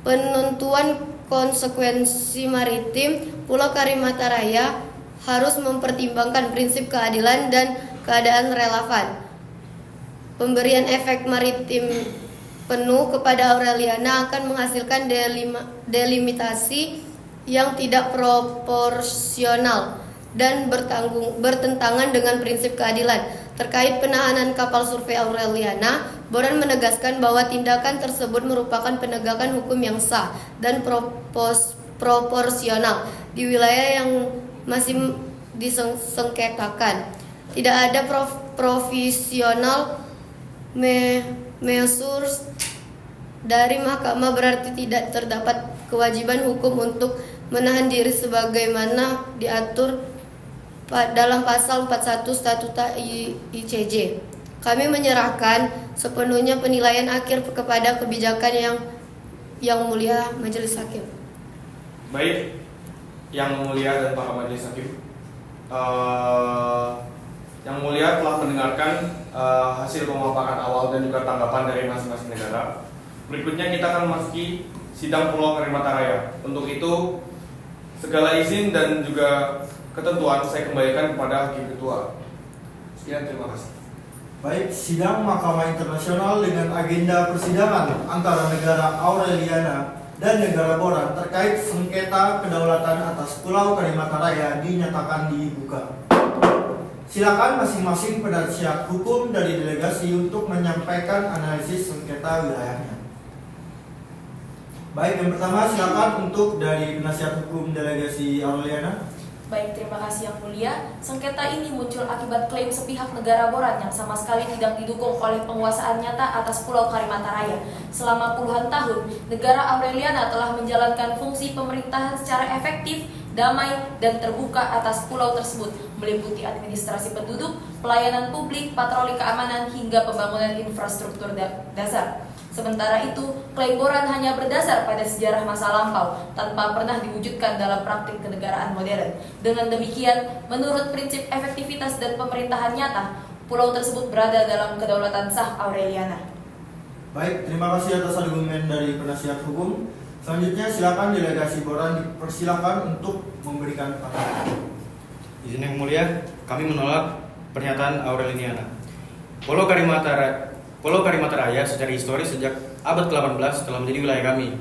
penentuan konsekuensi maritim Pulau Kalimantan Raya harus mempertimbangkan prinsip keadilan dan keadaan relevan. Pemberian efek maritim penuh kepada Aureliana akan menghasilkan delimitasi yang tidak proporsional dan bertentangan dengan prinsip keadilan. Terkait penahanan kapal survei Aureliana, Boran menegaskan bahwa tindakan tersebut merupakan penegakan hukum yang sah dan proporsional di wilayah yang masih disengketakan. Tidak ada provisional measures dari mahkamah, berarti tidak terdapat kewajiban hukum untuk menahan diri sebagaimana diatur dalam pasal 41 Statuta ICJ. Kami menyerahkan sepenuhnya penilaian akhir kepada kebijakan yang mulia Majelis Hakim. Baik, yang mulia dan para majelis hakim, yang mulia telah mendengarkan hasil pemaparan awal dan juga tanggapan dari masing-masing negara. Berikutnya kita akan memasuki sidang Pulau Kalimantan Raya. Untuk itu, segala izin dan juga ketentuan saya kembalikan kepada Hakim Ketua. Sekian, terima kasih. Baik, sidang Mahkamah Internasional dengan agenda persidangan antara negara Aureliana dan negara Boran terkait sengketa kedaulatan atas Pulau Kalimantan Raya dinyatakan dibuka. Silakan masing-masing penasihat hukum dari delegasi untuk menyampaikan analisis sengketa wilayahnya. Baik, yang pertama silakan untuk dari penasihat hukum delegasi Aureliana. Baik, terima kasih Yang Mulia. Sengketa ini muncul akibat klaim sepihak negara Boran yang sama sekali tidak didukung oleh penguasaan nyata atas Pulau Kalimantan Raya. Selama puluhan tahun, negara Aureliana telah menjalankan fungsi pemerintahan secara efektif, damai, dan terbuka atas pulau tersebut, meliputi administrasi penduduk, pelayanan publik, patroli keamanan, hingga pembangunan infrastruktur dasar. Sementara itu, klaim Boran hanya berdasar pada sejarah masa lampau, tanpa pernah diwujudkan dalam praktik kenegaraan modern. Dengan demikian, menurut prinsip efektivitas dan pemerintahan nyata, pulau tersebut berada dalam kedaulatan sah Aureliana. Baik, terima kasih atas argumen dari penasihat hukum. Selanjutnya silakan delegasi Boran dipersilakan untuk memberikan pandangan. Izin yang mulia, kami menolak pernyataan Aureliana. Pulau Kalimantan Raya secara historis sejak abad ke-18 telah menjadi wilayah kami.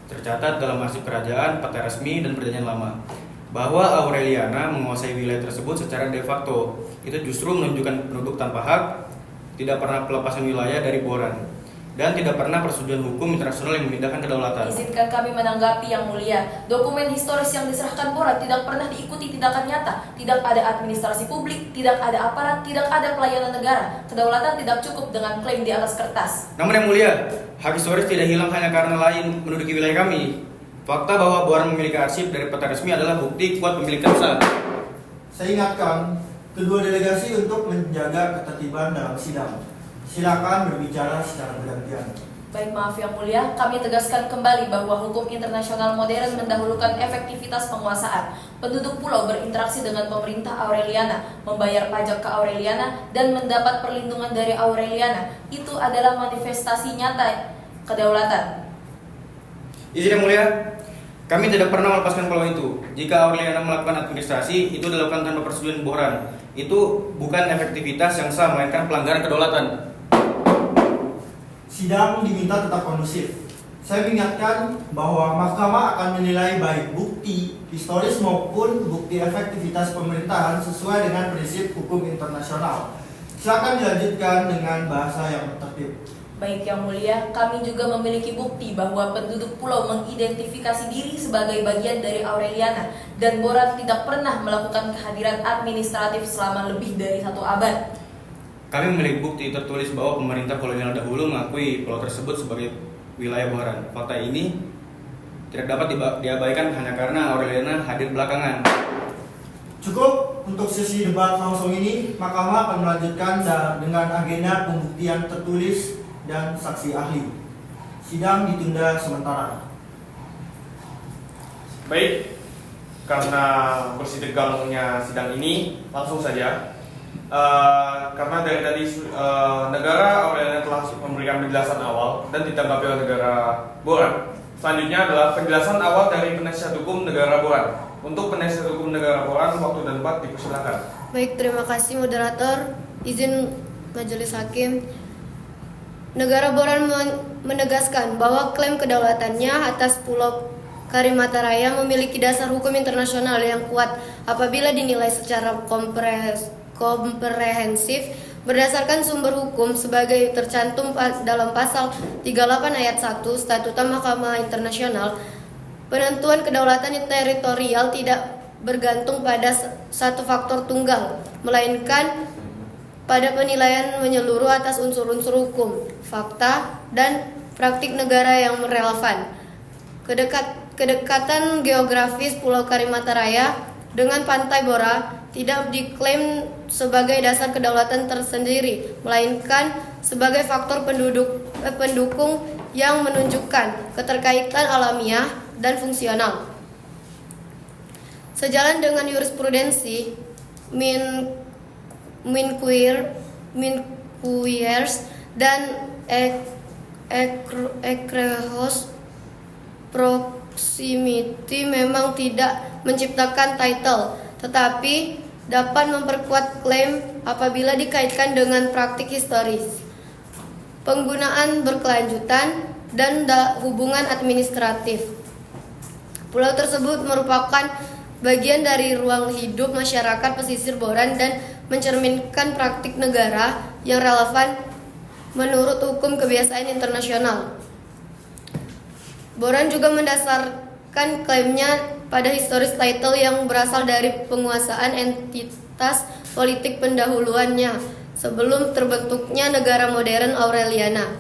Tercatat dalam arsip kerajaan, fakta resmi, dan perjanjian lama bahwa Aureliana menguasai wilayah tersebut secara de facto. Itu justru menunjukkan penduduk tanpa hak, tidak pernah pelepasan wilayah dari Boran, dan tidak pernah persetujuan hukum internasional yang memindahkan kedaulatan. Izinkan kami menanggapi Yang Mulia. Dokumen historis yang diserahkan Boran tidak pernah diikuti tindakan nyata. Tidak ada administrasi publik, tidak ada aparat, tidak ada pelayanan negara. Kedaulatan tidak cukup dengan klaim di atas kertas. Namun yang mulia, hak historis tidak hilang hanya karena lain menduduki wilayah kami. Fakta bahwa Boran memiliki arsip dari peta resmi adalah bukti kuat pemilikan sah. Saya ingatkan kedua delegasi untuk menjaga ketertiban dalam sidang. Silakan berbicara secara bergantian. Baik, maaf Yang Mulia, kami tegaskan kembali bahwa hukum internasional modern mendahulukan efektivitas penguasaan. Penduduk pulau berinteraksi dengan pemerintah Aureliana, membayar pajak ke Aureliana, dan mendapat perlindungan dari Aureliana. Itu adalah manifestasi nyata kedaulatan. Izin yang mulia, kami tidak pernah melepaskan pulau itu. Jika Aureliana melakukan administrasi, itu dilakukan tanpa persetujuan Boran. Itu bukan efektivitas yang sah, melainkan pelanggaran kedaulatan. Sidang diminta tetap kondusif. Saya mengingatkan bahwa mahkamah akan menilai baik bukti historis maupun bukti efektivitas pemerintahan sesuai dengan prinsip hukum internasional. Silakan dilanjutkan dengan bahasa yang tertib. Baik Yang Mulia, kami juga memiliki bukti bahwa penduduk pulau mengidentifikasi diri sebagai bagian dari Aureliana, dan Boran tidak pernah melakukan kehadiran administratif selama lebih dari 1 abad. Kami memiliki bukti tertulis bahwa pemerintah kolonial dahulu mengakui pulau tersebut sebagai wilayah Boran. Fakta ini tidak dapat diabaikan hanya karena Aureliana hadir belakangan. Cukup untuk sesi debat langsung ini. Mahkamah akan melanjutkan dengan agenda pembuktian tertulis dan saksi ahli. Sidang ditunda sementara. Baik, karena bersidegangnya sidang ini, langsung saja. Karena dari tadi negara Aureliana telah memberikan penjelasan awal dan ditanggapi oleh negara Boran. Selanjutnya adalah penjelasan awal dari penasihat hukum negara Boran. Untuk penasihat hukum negara Boran, waktu dan tempat dipersilakan. Baik, terima kasih moderator. Izin Majelis Hakim. Negara Boran menegaskan bahwa klaim kedaulatannya atas Pulau Karimata Raya memiliki dasar hukum internasional yang kuat apabila dinilai secara komprehensif berdasarkan sumber hukum sebagai tercantum dalam pasal 38 ayat 1 Statuta Mahkamah Internasional. Penentuan kedaulatan teritorial tidak bergantung pada satu faktor tunggal, melainkan pada penilaian menyeluruh atas unsur-unsur hukum, fakta, dan praktik negara yang relevan. Kedekatan geografis Pulau Karimata Raya dengan Pantai Bora tidak diklaim sebagai dasar kedaulatan tersendiri, melainkan sebagai faktor pendukung yang menunjukkan keterkaitan alamiah dan fungsional. Sejalan dengan jurisprudensi Minquires dan Ekrehos, proximity memang tidak menciptakan title, tetapi dapat memperkuat klaim apabila dikaitkan dengan praktik historis, penggunaan berkelanjutan, dan hubungan administratif. Pulau tersebut merupakan bagian dari ruang hidup masyarakat pesisir Boran dan mencerminkan praktik negara yang relevan menurut hukum kebiasaan internasional. Boran juga mendasarkan klaimnya pada historis title yang berasal dari penguasaan entitas politik pendahuluannya sebelum terbentuknya negara modern Aureliana.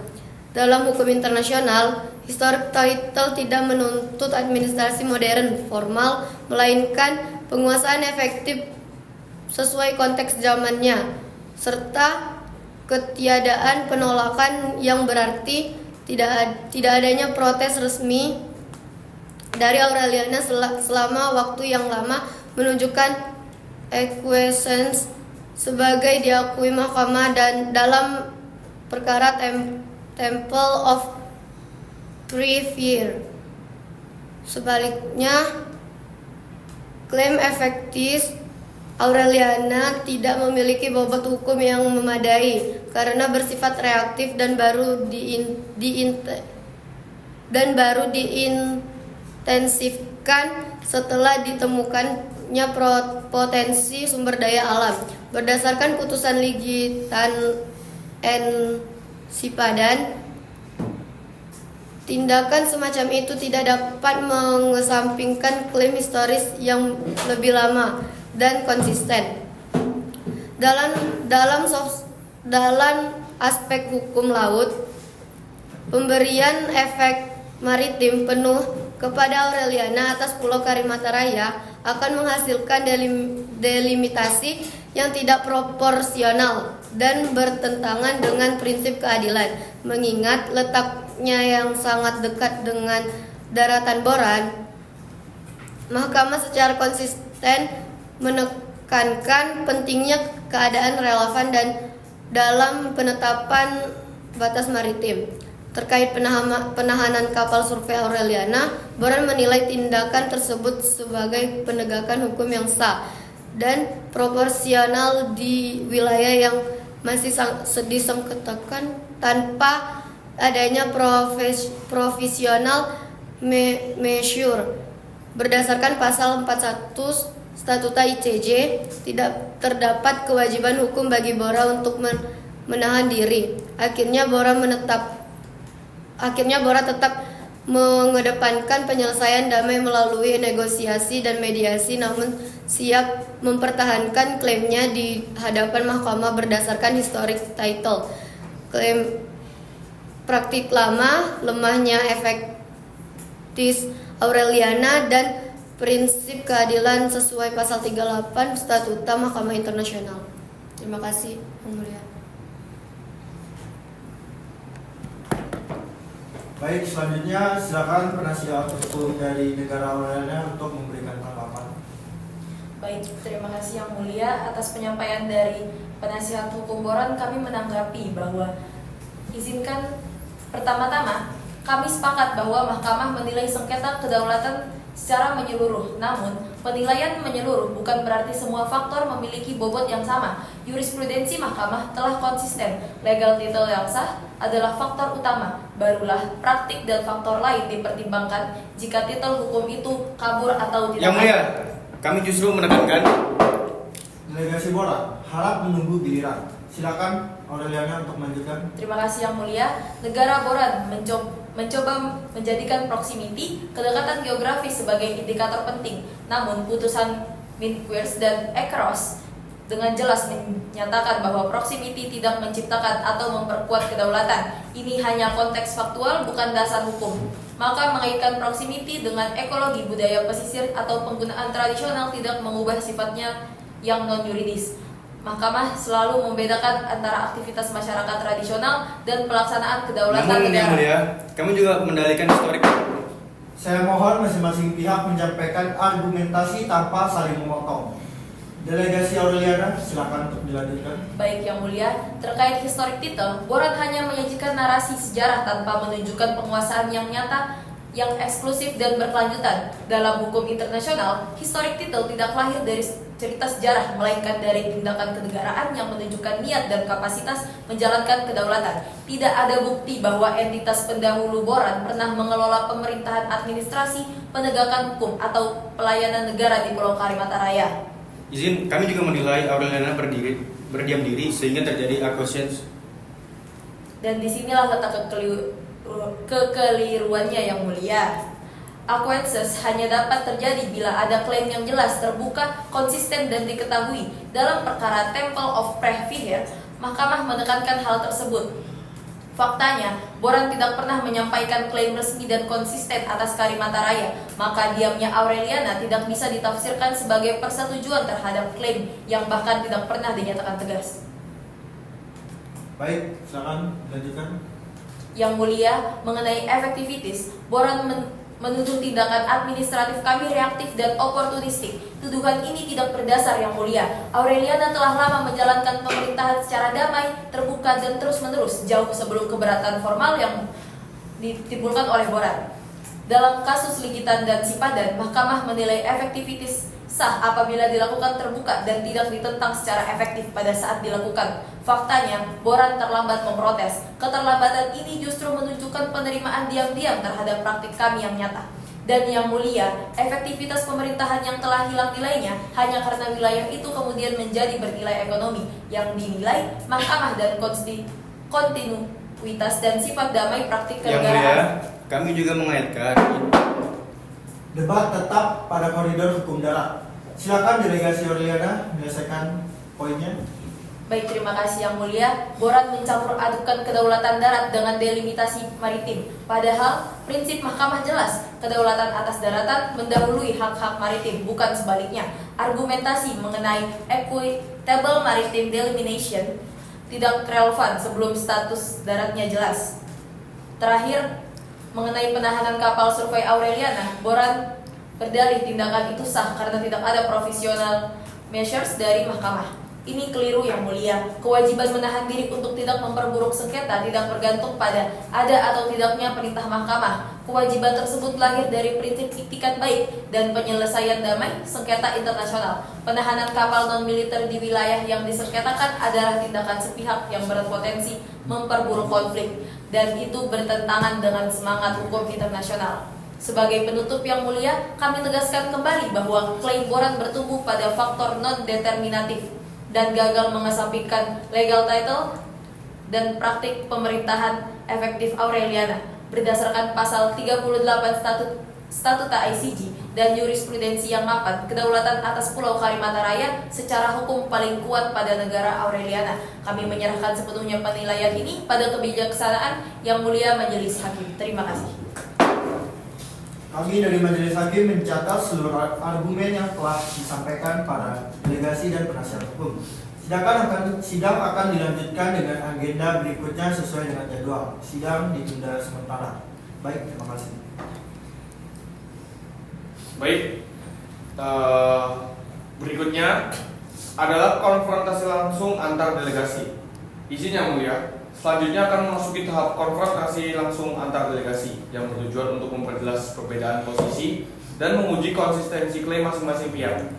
Dalam hukum internasional, historic title tidak menuntut administrasi modern formal, melainkan penguasaan efektif sesuai konteks zamannya, serta ketiadaan penolakan yang berarti tidak adanya protes resmi dari Aureliana selama waktu yang lama menunjukkan acquiescence sebagai diakui mahkamah dan dalam perkara Temple of Triffier. Sebaliknya, klaim efektif Aureliana tidak memiliki bobot hukum yang memadai karena bersifat reaktif dan baru diintensifkan setelah ditemukannya potensi sumber daya alam. Berdasarkan putusan Ligitan N. Sipadan, tindakan semacam itu tidak dapat mengesampingkan klaim historis yang lebih lama dan konsisten. Dalam aspek hukum laut, pemberian efek maritim penuh kepada Aureliana atas Pulau Karimata Raya akan menghasilkan delimitasi yang tidak proporsional dan bertentangan dengan prinsip keadilan. Mengingat letaknya yang sangat dekat dengan daratan Boran, Mahkamah secara konsisten menekankan pentingnya keadaan relevan dan dalam penetapan batas maritim. Terkait penahanan kapal survei Aureliana, Boran menilai tindakan tersebut sebagai penegakan hukum yang sah dan proporsional di wilayah yang masih disengketakan tanpa adanya profesional measure. Berdasarkan pasal 41 Statuta ICJ, tidak terdapat kewajiban hukum bagi Bora untuk menahan diri. Akhirnya Bora tetap mengedepankan penyelesaian damai melalui negosiasi dan mediasi, namun siap mempertahankan klaimnya di hadapan mahkamah berdasarkan historic title. Klaim praktik lama, lemahnya efektif Aureliana, dan prinsip keadilan sesuai pasal 38 Statuta Mahkamah Internasional. Terima kasih, Yang Mulia. Baik, selanjutnya silakan penasihat hukum dari negara Aureliana untuk memberikan tanggapan. Baik, terima kasih Yang Mulia atas penyampaian dari penasihat hukum Boran. Kami menanggapi bahwa izinkan pertama-tama kami sepakat bahwa mahkamah menilai sengketa kedaulatan secara menyeluruh. Namun, penilaian menyeluruh bukan berarti semua faktor memiliki bobot yang sama. Jurisprudensi mahkamah telah konsisten. Legal title yang sah adalah faktor utama. Barulah praktik dan faktor lain dipertimbangkan jika titel hukum itu kabur atau tidak. Yang Mulia, kami justru menekankan Delegasi Boran harap menunggu giliran. Silakan Aureliana untuk melanjutkan. Terima kasih Yang Mulia. Negara Boran mencoba menjadikan proximity, kedekatan geografis sebagai indikator penting. Namun putusan Minquist dan Ekros dengan jelas menyatakan bahwa proximity tidak menciptakan atau memperkuat kedaulatan. Ini hanya konteks faktual, bukan dasar hukum. Maka mengaitkan proximity dengan ekologi budaya pesisir atau penggunaan tradisional tidak mengubah sifatnya yang non-yuridis. Mahkamah selalu membedakan antara aktivitas masyarakat tradisional dan pelaksanaan kedaulatan namun Yang negara. Mulia, kami juga mendalilkan historik. Saya mohon masing-masing pihak menyampaikan argumentasi tanpa saling memotong. Delegasi Aureliana, silakan untuk dilanjutkan. Baik Yang Mulia, terkait historic title, Boran hanya menyajikan narasi sejarah tanpa menunjukkan penguasaan yang nyata, yang eksklusif dan berkelanjutan. Dalam hukum internasional, historic title tidak lahir dari cerita sejarah, melainkan dari tindakan kenegaraan yang menunjukkan niat dan kapasitas menjalankan kedaulatan. Tidak ada bukti bahwa entitas pendahulu Boran pernah mengelola pemerintahan administrasi, penegakan hukum, atau pelayanan negara di Pulau Kalimantan Raya. Izin, kami juga menilai Aureliana berdiam diri sehingga terjadi acquiescence. Dan disinilah letak kekeliruannya Yang Mulia. Acquiescence hanya dapat terjadi bila ada klaim yang jelas, terbuka, konsisten, dan diketahui. Dalam perkara Temple of Prayer, mahkamah menekankan hal tersebut. Faktanya, Boran tidak pernah menyampaikan klaim resmi dan konsisten atas Kalimantan Raya, maka diamnya Aureliana tidak bisa ditafsirkan sebagai persetujuan terhadap klaim yang bahkan tidak pernah dinyatakan tegas. Baik, silakan lanjutkan. Yang Mulia, mengenai efektivitas, Boran menuduh tindakan administratif kami reaktif dan oportunistik. Tuduhan ini tidak berdasar Yang Mulia. Aureliana telah lama menjalankan pemerintahan secara damai, terbuka, dan terus-menerus jauh sebelum keberatan formal yang ditimbulkan oleh Boran. Dalam kasus Ligitan dan Sipadan, mahkamah menilai efektivitas sah apabila dilakukan terbuka dan tidak ditentang secara efektif pada saat dilakukan. Faktanya, Boran terlambat memprotes. Keterlambatan ini justru menunjukkan penerimaan diam-diam terhadap praktik kami yang nyata. Dan Yang Mulia, efektivitas pemerintahan yang telah hilang nilainya hanya karena wilayah itu kemudian menjadi bernilai ekonomi yang dinilai mahkamah dan kontinuitas dan sifat damai praktik Yang kenegaraan. Mulia, kami juga mengaitkan Debat tetap pada koridor hukum darat. Silakan Delegasi Aureliana menyelesaikan poinnya. Baik, terima kasih Yang Mulia. Boran mencampur adukan kedaulatan darat dengan delimitasi maritim. Padahal prinsip mahkamah jelas, kedaulatan atas daratan mendahului hak-hak maritim, bukan sebaliknya. Argumentasi mengenai equitable maritime delimitation tidak relevan sebelum status daratnya jelas. Terakhir, mengenai penahanan kapal survei Aureliana, Boran berdalih tindakan itu sah karena tidak ada professional measures dari mahkamah. Ini keliru Yang Mulia. Kewajiban menahan diri untuk tidak memperburuk sengketa tidak bergantung pada ada atau tidaknya perintah mahkamah. Kewajiban tersebut lahir dari prinsip itikat baik dan penyelesaian damai sengketa internasional. Penahanan kapal non-militer di wilayah yang disengketakan adalah tindakan sepihak yang berpotensi memperburuk konflik, dan itu bertentangan dengan semangat hukum internasional. Sebagai penutup Yang Mulia, kami tegaskan kembali bahwa klaim Boran bertumbuh pada faktor non-determinatif dan gagal mengesampingkan legal title dan praktik pemerintahan efektif Aureliana. Berdasarkan pasal 38 Statuta ICJ dan jurisprudensi yang mapan, kedaulatan atas Pulau Kalimantan Raya secara hukum paling kuat pada negara Aureliana. Kami menyerahkan sepenuhnya penilaian ini pada kebijaksanaan Yang Mulia Majelis Hakim. Terima kasih. Kami dari Majelis Hakim mencatat seluruh argumen yang telah disampaikan pada delegasi dan penasihat hukum. Sidang akan dilanjutkan dengan agenda berikutnya sesuai dengan jadwal. Sidang ditunda sementara. Baik, terima kasih. Baik, berikutnya adalah konfrontasi langsung antar delegasi. Izin yang mulia, selanjutnya akan memasuki tahap konfrontasi langsung antar delegasi yang bertujuan untuk memperjelas perbedaan posisi dan menguji konsistensi klaim masing-masing pihak.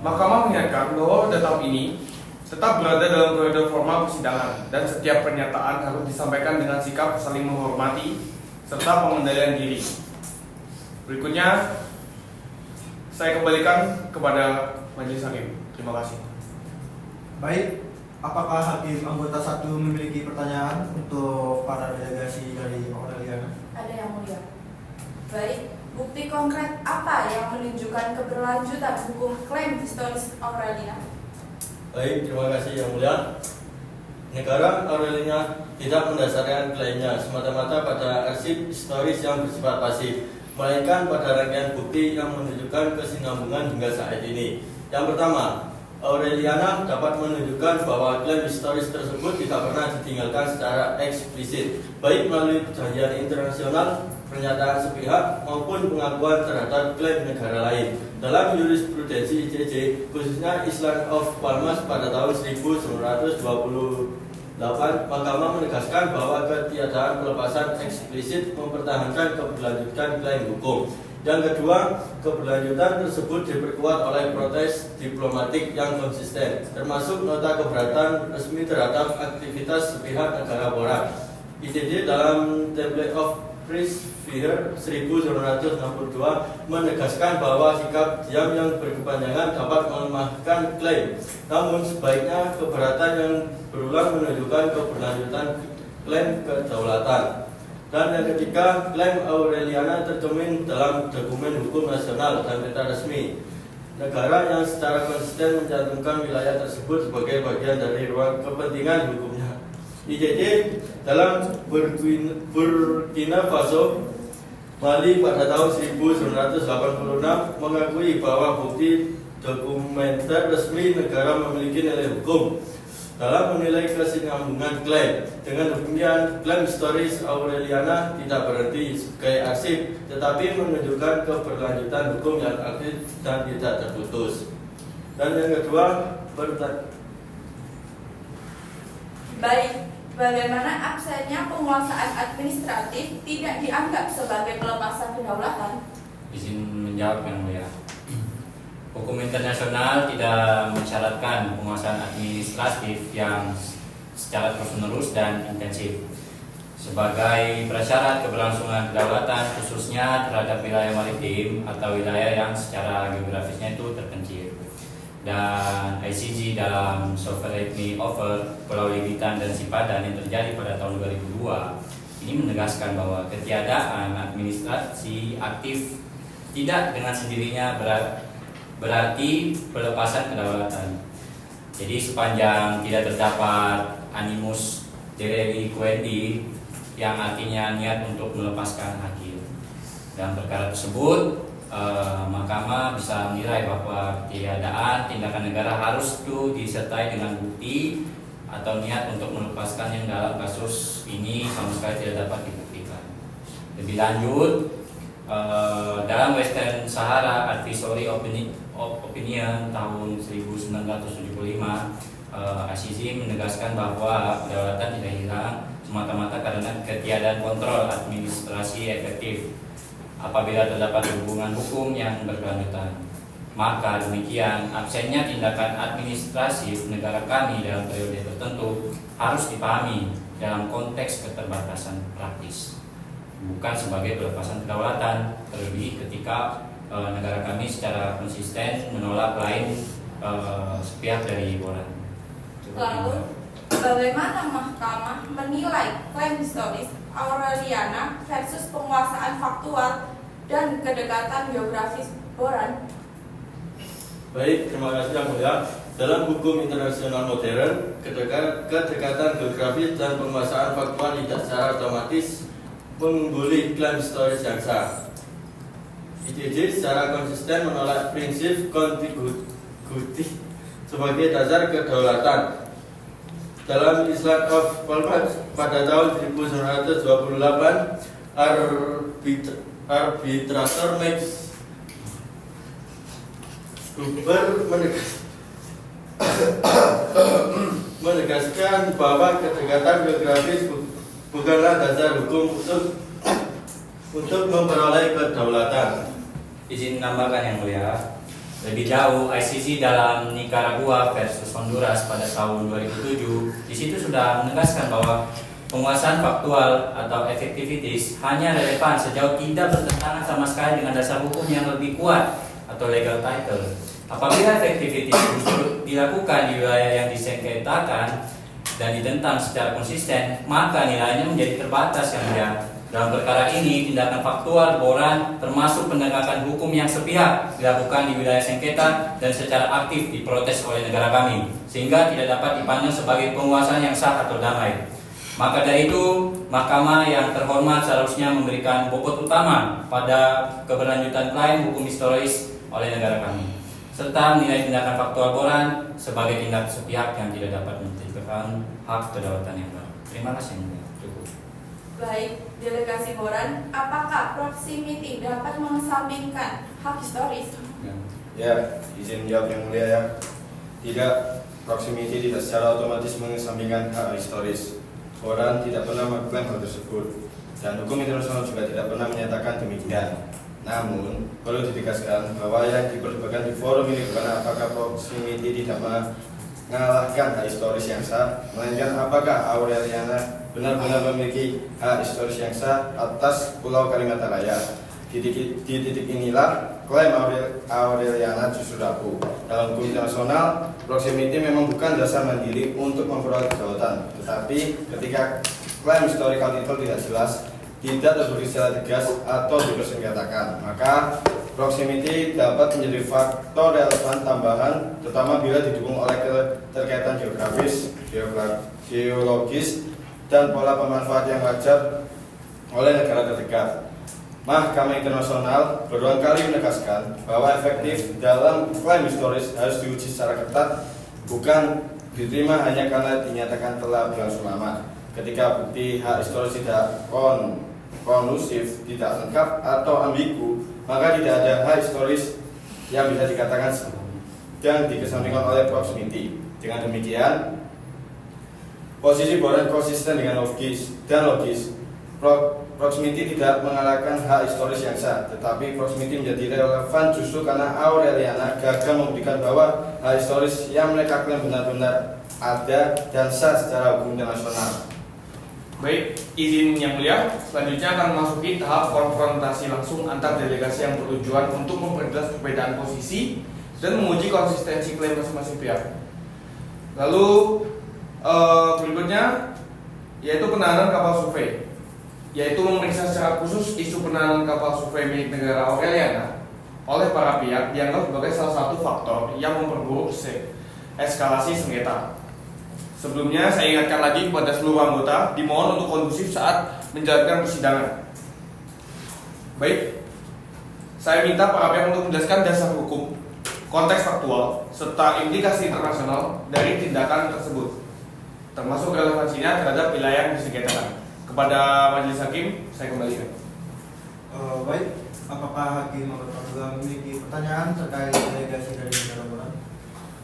Mahkamah mengingatkan bahwa pada tahap ini tetap berada dalam koridor formal persidangan dan setiap pernyataan harus disampaikan dengan sikap saling menghormati serta pengendalian diri. Berikutnya saya kembalikan kepada Majelis Hakim. Terima kasih. Baik, apakah hakim anggota 1 memiliki pertanyaan untuk para delegasi dari Aureliana? Ada yang mulia. Baik, bukti konkret apa yang menunjukkan keberlanjutan hukum klaim historis Aureliana? Baik, terima kasih yang mulia. Negara Aureliana tidak mendasarkan klaimnya semata-mata pada arsip historis yang bersifat pasif, melainkan pada rangkaian bukti yang menunjukkan kesinambungan hingga saat ini. Yang pertama, Aureliana dapat menunjukkan bahwa klaim historis tersebut tidak pernah ditinggalkan secara eksplisit, baik melalui perjanjian internasional, pernyataan sepihak, maupun pengakuan terhadap klaim negara lain. Dalam jurisprudensi ICJ, khususnya Island of Palmas pada tahun 1928, Mahkamah menegaskan bahwa ketiadaan pelepasan eksplisit mempertahankan keberlanjutan klaim hukum. Yang kedua, keberlanjutan tersebut diperkuat oleh protes diplomatik yang konsisten, termasuk nota keberatan resmi terhadap aktivitas sepihak negara Boran. ICJ dalam Template of Price-Feher 1962 menegaskan bahwa sikap diam yang berkepanjangan dapat melemahkan klaim. Namun sebaiknya keberatan yang berulang menunjukkan keberlanjutan klaim kedaulatan. Dan yang ketiga, klaim Aureliana tercermin dalam dokumen hukum nasional dan peta resmi negara yang secara konsisten mencantumkan wilayah tersebut sebagai bagian dari ruang kepentingan hukumnya. ICJ dalam Burkina Faso, Mali pada tahun 1986 mengakui bahwa bukti dokumenter resmi negara memiliki nilai hukum dalam menilai kesinambungan klaim. Dengan demikian, klaim historis Aureliana tidak berhenti sebagai arsip, tetapi menunjukkan keberlanjutan hukum yang aktif dan tidak terputus. Dan yang kedua, Baik, bagaimana absennya penguasaan administratif tidak dianggap sebagai pelepasan kedaulatan? Izin menjawab yang mulia. Hukum internasional tidak mensyaratkan penguasaan administratif yang secara terus-menerus dan intensif sebagai prasyarat keberlangsungan kedaulatan, khususnya terhadap wilayah maritim atau wilayah yang secara geografisnya itu terpencil. Dan ICJ dalam Sovereignty over Pulau Levitan dan Sipadan yang terjadi pada tahun 2002 ini menegaskan bahwa ketiadaan administrasi aktif tidak dengan sendirinya berarti pelepasan kedaulatan. Jadi sepanjang tidak terdapat animus delinquendi yang artinya niat untuk melepaskan hakim. Dalam perkara tersebut, Mahkamah bisa menilai bahwa ketiadaan tindakan negara harus itu disertai dengan bukti atau niat untuk melepaskan yang dalam kasus ini sama sekali tidak dapat dibuktikan. Lebih lanjut, dalam Western Sahara Advisory Opinion tahun 1975, ICJ menegaskan bahwa kedaulatan tidak hilang semata-mata karena ketiadaan kontrol administrasi efektif apabila terdapat hubungan hukum yang berkelanjutan. Maka demikian, absennya tindakan administratif negara kami dalam periode tertentu harus dipahami dalam konteks keterbatasan praktis, bukan sebagai pelepasan kedaulatan, terlebih ketika negara kami secara konsisten menolak klaim sepihak dari Boran. Lalu, bagaimana Mahkamah menilai klaim historis Aureliana versus penguasaan faktual dan kedekatan geografis Boran? Baik, terima kasih yang mulia. Dalam hukum internasional modern, kedekatan geografis dan penguasaan faktual tidak secara otomatis mengungguli klaim historis yang sah. ICJ secara konsisten menolak prinsip contiguity sebagai dasar kedaulatan. Dalam Island of Palmas pada tahun 1928, arbitrator Max Huber menegaskan bahwa kedekatan geografis bukanlah dasar hukum untuk memperoleh kedaulatan. Izin menambahkan yang mulia, lebih jauh ICC dalam Nicaragua versus Honduras pada tahun 2007 di situ sudah menegaskan bahwa penguasaan faktual atau effectivities hanya relevan sejauh tidak bertentangan sama sekali dengan dasar hukum yang lebih kuat atau legal title. Apabila effectivity justru dilakukan di wilayah yang disengketakan dan ditentang secara konsisten, maka nilainya menjadi terbatas yang mulia. Dalam perkara ini, tindakan faktual boran termasuk penegakan hukum yang sepihak dilakukan di wilayah sengketa dan secara aktif diprotes oleh negara kami, sehingga tidak dapat dipandang sebagai penguasaan yang sah atau damai. Maka dari itu, Mahkamah yang terhormat seharusnya memberikan bobot utama pada keberlanjutan klaim hukum historis oleh negara kami, serta menilai tindakan faktual boran sebagai tindak sepihak yang tidak dapat menciptakan hak kedaulatan yang baru. Terima kasih. Cukup. Baik, delegasi boran, apakah proximity dapat mengesampingkan hak historis? Ya, izin jawab yang mulia ya. Tidak, proximity tidak secara otomatis mengesampingkan hak historis. Boran tidak pernah mengklaim hal tersebut, dan hukum internasional juga tidak pernah menyatakan demikian. Namun, perlu ditegaskan bahwa yang diperdebatkan di forum ini bukan apakah proximity tidak mengalahkan hak historis yang sah, melainkan apakah Aureliana benar-benar memiliki hak historis yang sah atas Pulau Kalimantan Raya. Di titik inilah klaim Aureliana justru rapuh. Dalam hukum internasional, proximity memang bukan dasar mandiri untuk memperoleh kedaulatan, tetapi ketika klaim historical title tidak jelas, tidak terbukti secara tegas atau dipersengketakan, maka proximity dapat menjadi faktor relevan tambahan, terutama bila didukung oleh keterkaitan geografis, geologis, dan pola pemanfaat yang wajar oleh negara terdekat. Mahkamah Internasional berulang kali menegaskan bahwa efektif dalam klaim historis harus diuji secara ketat, bukan diterima hanya karena dinyatakan telah berlangsung lama. Ketika bukti hak historis tidak konklusif, tidak lengkap atau ambigu, maka tidak ada hak historis yang bisa dikatakan sedang dikesampingkan oleh proximity. Dengan demikian, posisi boran konsisten dengan logis. Proximity tidak mengalahkan hak historis yang sah, tetapi proximity menjadi relevan justru karena Aureliana gagal membuktikan bahwa hak historis yang mereka klaim benar-benar ada dan sah secara hukum internasional. Baik, izin yang mulia, selanjutnya akan memasuki tahap konfrontasi langsung antar delegasi yang bertujuan untuk memperjelas perbedaan posisi dan menguji konsistensi klaim masing-masing pihak. Lalu berikutnya yaitu penahanan kapal survei, yaitu memeriksa secara khusus isu penahanan kapal survei milik negara Aureliana oleh para pihak dianggap sebagai salah satu faktor yang memperburuk eskalasi sengketa. Sebelumnya saya ingatkan lagi kepada seluruh anggota dimohon untuk kondusif saat menjalankan persidangan. Baik, saya minta para pihak untuk menjelaskan dasar hukum, konteks faktual, serta implikasi internasional dari tindakan tersebut, termasuk relevansinya terhadap wilayah yang disengketakan. Kepada majelis hakim, saya kembalikan. Baik, apakah hakim apabila memiliki pertanyaan terkait delegasi dari negara boran?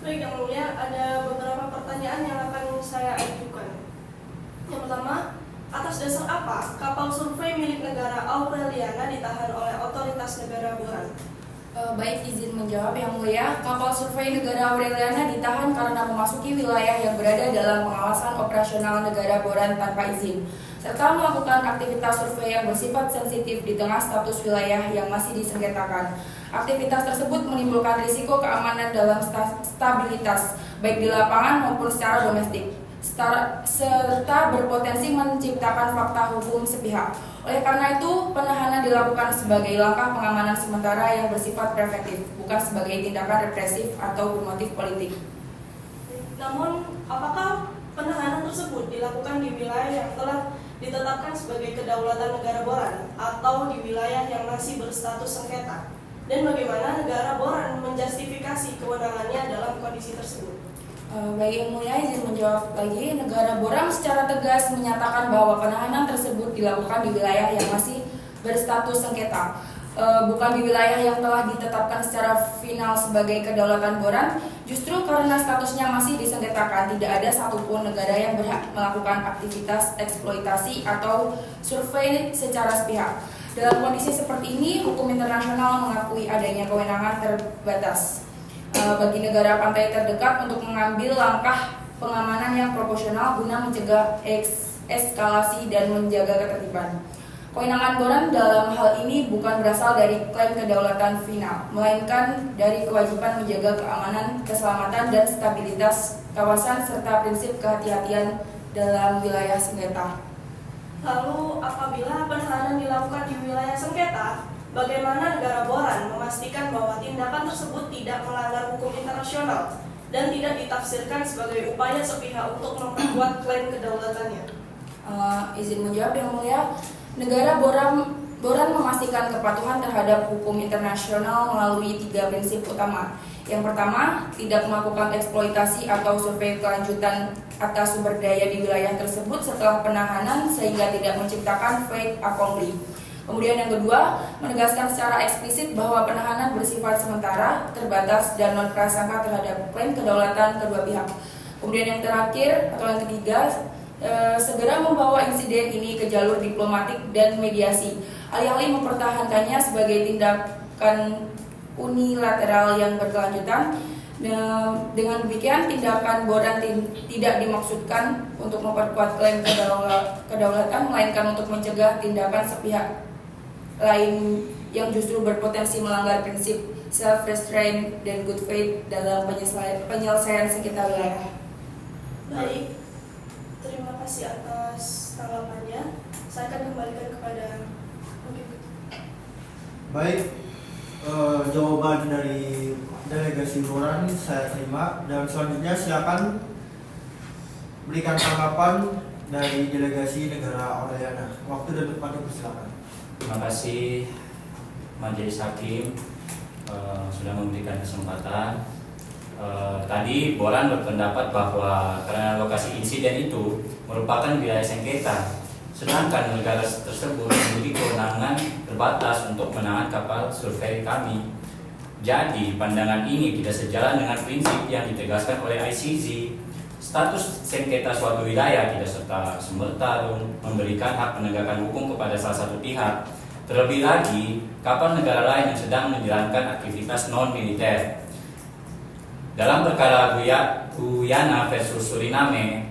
Baik, yang mulia, ada beberapa pertanyaan yang akan saya ajukan. Yang pertama, atas dasar apa kapal survei milik negara Aureliana ditahan oleh otoritas negara boran? Baik, izin menjawab yang mulia. Kapal survei negara Aureliana ditahan karena memasuki wilayah yang berada dalam pengawasan operasional negara boran tanpa izin, serta melakukan aktivitas survei yang bersifat sensitif di tengah status wilayah yang masih disengketakan. Aktivitas tersebut menimbulkan risiko keamanan dalam stabilitas, baik di lapangan maupun secara domestik, serta berpotensi menciptakan fakta hukum sepihak. Oleh karena itu, penahanan dilakukan sebagai langkah pengamanan sementara yang bersifat preventif, bukan sebagai tindakan represif atau bermotif politik. Namun, apakah penahanan tersebut dilakukan di wilayah yang telah ditetapkan sebagai kedaulatan negara boran atau di wilayah yang masih berstatus sengketa? Dan bagaimana negara boran menjustifikasi kewenangannya dalam kondisi tersebut? Baik Yang Mulia, izin menjawab lagi. Negara Boran secara tegas menyatakan bahwa penahanan tersebut dilakukan di wilayah yang masih berstatus sengketa, bukan di wilayah yang telah ditetapkan secara final sebagai kedaulatan Boran. Justru karena statusnya masih disengketakan, tidak ada satupun negara yang berhak melakukan aktivitas eksploitasi atau survei secara sepihak. Dalam kondisi seperti ini, hukum internasional mengakui adanya kewenangan terbatas bagi negara pantai terdekat untuk mengambil langkah pengamanan yang proporsional guna mencegah eskalasi dan menjaga ketertiban. Kewenangan Boran dalam hal ini bukan berasal dari klaim kedaulatan final, melainkan dari kewajiban menjaga keamanan, keselamatan, dan stabilitas kawasan serta prinsip kehati-hatian dalam wilayah sengketa. Lalu apabila penahanan dilakukan di wilayah sengketa, bagaimana negara Boran memastikan bahwa tindakan tersebut tidak melanggar hukum internasional dan tidak ditafsirkan sebagai upaya sepihak untuk memperkuat klaim kedaulatannya? Izin menjawab Yang Mulia, negara Boran memastikan kepatuhan terhadap hukum internasional melalui 3 prinsip utama. Yang pertama, tidak melakukan eksploitasi atau survei kelanjutan atas sumber daya di wilayah tersebut setelah penahanan sehingga tidak menciptakan fait accompli. Kemudian yang kedua, menegaskan secara eksplisit bahwa penahanan bersifat sementara, terbatas, dan non-prasangka terhadap klaim kedaulatan kedua pihak. Kemudian yang terakhir atau yang ketiga, segera membawa insiden ini ke jalur diplomatik dan mediasi, alih-alih mempertahankannya sebagai tindakan unilateral yang berkelanjutan. Dengan demikian, tindakan Boran tidak dimaksudkan untuk memperkuat klaim kedaulatan, melainkan untuk mencegah tindakan sepihak lain yang justru berpotensi melanggar prinsip self-restraint dan good faith dalam penyelesaian sengketa wilayah. Baik, terima kasih atas tanggapannya. Saya akan kembalikan kepada Baik, jawaban dari delegasi Boran saya terima, dan selanjutnya silakan berikan tanggapan dari delegasi negara Aureliana. Waktu dan tempatnya persilakan. Terima kasih Majelis Hakim sudah memberikan kesempatan. Tadi Boran berpendapat bahwa karena lokasi insiden itu merupakan wilayah sengketa, sedangkan negara tersebut memiliki kewenangan terbatas untuk menahan kapal survei kami. Jadi pandangan ini tidak sejalan dengan prinsip yang ditegaskan oleh ICC. Status sengketa suatu wilayah tidak serta-merta memberikan hak penegakan hukum kepada salah satu pihak. Terlebih lagi, kapal negara lain yang sedang menjalankan aktivitas non-militer. Dalam perkara Guyana versus Suriname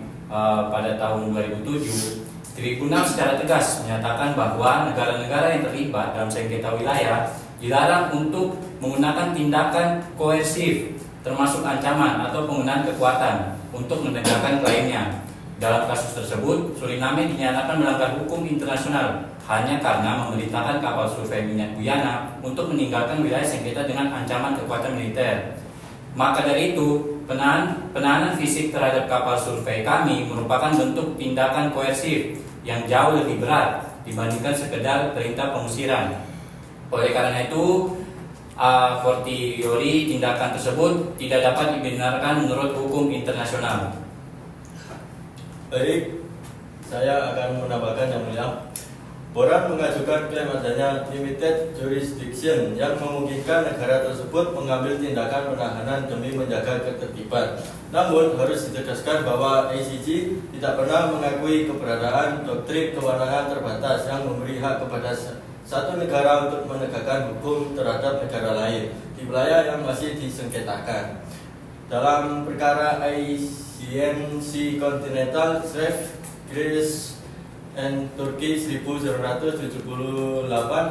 pada tahun 2007, Tribunal secara tegas menyatakan bahwa negara-negara yang terlibat dalam sengketa wilayah dilarang untuk menggunakan tindakan koersif, termasuk ancaman atau penggunaan kekuatan untuk menegakkan klaimnya. Dalam kasus tersebut, Suriname dinyatakan melanggar hukum internasional hanya karena memerintahkan kapal survei minyak Guyana untuk meninggalkan wilayah sengketa dengan ancaman kekuatan militer. Maka dari itu, penahanan fisik terhadap kapal survei kami merupakan bentuk tindakan koersif yang jauh lebih berat dibandingkan sekedar perintah pengusiran. Oleh karena itu, fortiori tindakan tersebut tidak dapat dibenarkan menurut hukum internasional. Baik, saya akan menambahkan Yang Mulia. Boran mengajukan klaim adanya limited jurisdiction yang memungkinkan negara tersebut mengambil tindakan penahanan demi menjaga ketertiban. Namun harus ditegaskan bahwa ICC tidak pernah mengakui keberadaan doktrin kewenangan terbatas yang memberi hak kepada satu negara untuk menegakkan hukum terhadap negara lain di wilayah yang masih disengketakan. Dalam perkara ICNC Continental Shelf, Greece and Turki 1978,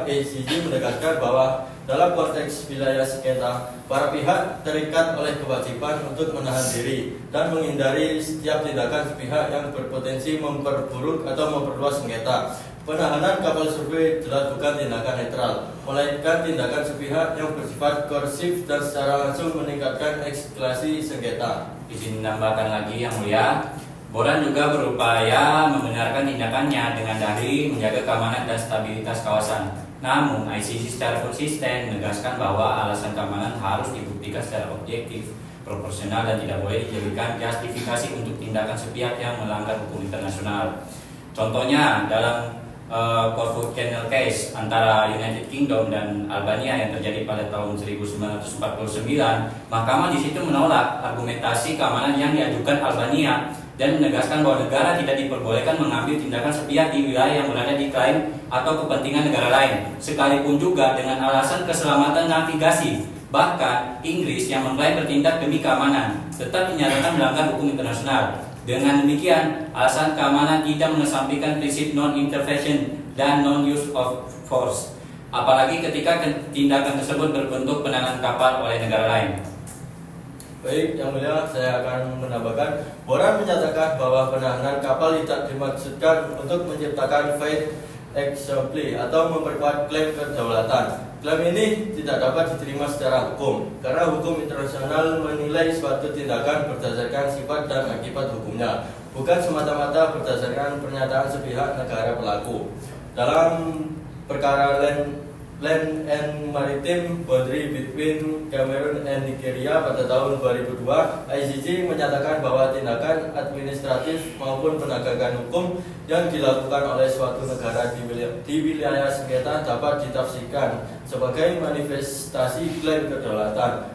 ICC menegaskan bahwa dalam konteks wilayah sengketa, para pihak terikat oleh kewajiban untuk menahan diri dan menghindari setiap tindakan sepihak yang berpotensi memperburuk atau memperluas sengketa. Penahanan kapal survei jelas bukan tindakan netral, melainkan tindakan sepihak yang bersifat koersif dan secara langsung meningkatkan eskalasi sengketa. Izin menambahkan lagi Yang Mulia, Boran juga berupaya membenarkan tindakannya dengan dalih menjaga keamanan dan stabilitas kawasan. Namun, ICC secara konsisten menegaskan bahwa alasan keamanan harus dibuktikan secara objektif proporsional dan tidak boleh dijadikan justifikasi untuk tindakan sepihak yang melanggar hukum internasional. Contohnya dalam Corfu Channel Case antara United Kingdom dan Albania yang terjadi pada tahun 1949, Mahkamah di situ menolak argumentasi keamanan yang diajukan Albania dan menegaskan bahwa negara tidak diperbolehkan mengambil tindakan sepihak di wilayah yang berada di klaim atau kepentingan negara lain, sekalipun juga dengan alasan keselamatan navigasi. Bahkan Inggris yang mengklaim bertindak demi keamanan tetap dinyatakan melanggar hukum internasional. Dengan demikian, alasan keamanan tidak mengesampingkan prinsip non-intervention dan non-use of force, apalagi ketika tindakan tersebut berbentuk penahanan kapal oleh negara lain. Baik, Yang Mulia, saya akan menambahkan, Boran menyatakan bahwa penahanan kapal tidak dimaksudkan untuk menciptakan fight exempli atau memperkuat klaim kedaulatan. Klaim ini tidak dapat diterima secara hukum karena hukum internasional menilai suatu tindakan berdasarkan sifat dan akibat hukumnya, bukan semata-mata berdasarkan pernyataan sepihak negara pelaku. Dalam perkara Land and Maritime Boundary between Cameroon and Nigeria pada tahun 2002, ICJ menyatakan bahwa tindakan administratif maupun penegakan hukum yang dilakukan oleh suatu negara di wilayah sengketa dapat ditafsirkan sebagai manifestasi klaim kedaulatan,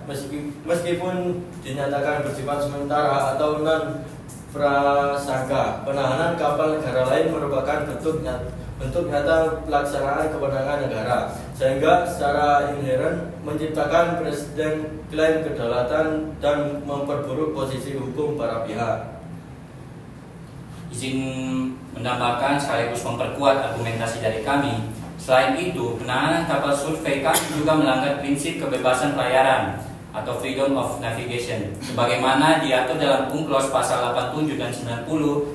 meskipun dinyatakan bersifat sementara atau non-prasangka. Penahanan kapal negara lain merupakan bentuk nyata pelaksanaan kewenangan negara, sehingga secara inheren menciptakan presiden klaim kedaulatan dan memperburuk posisi hukum para pihak. Izin menambahkan sekaligus memperkuat argumentasi dari kami. Selain itu, penahanan kapal survei kami juga melanggar prinsip kebebasan pelayaran atau freedom of navigation, sebagaimana diatur dalam UNCLOS pasal 87 dan 90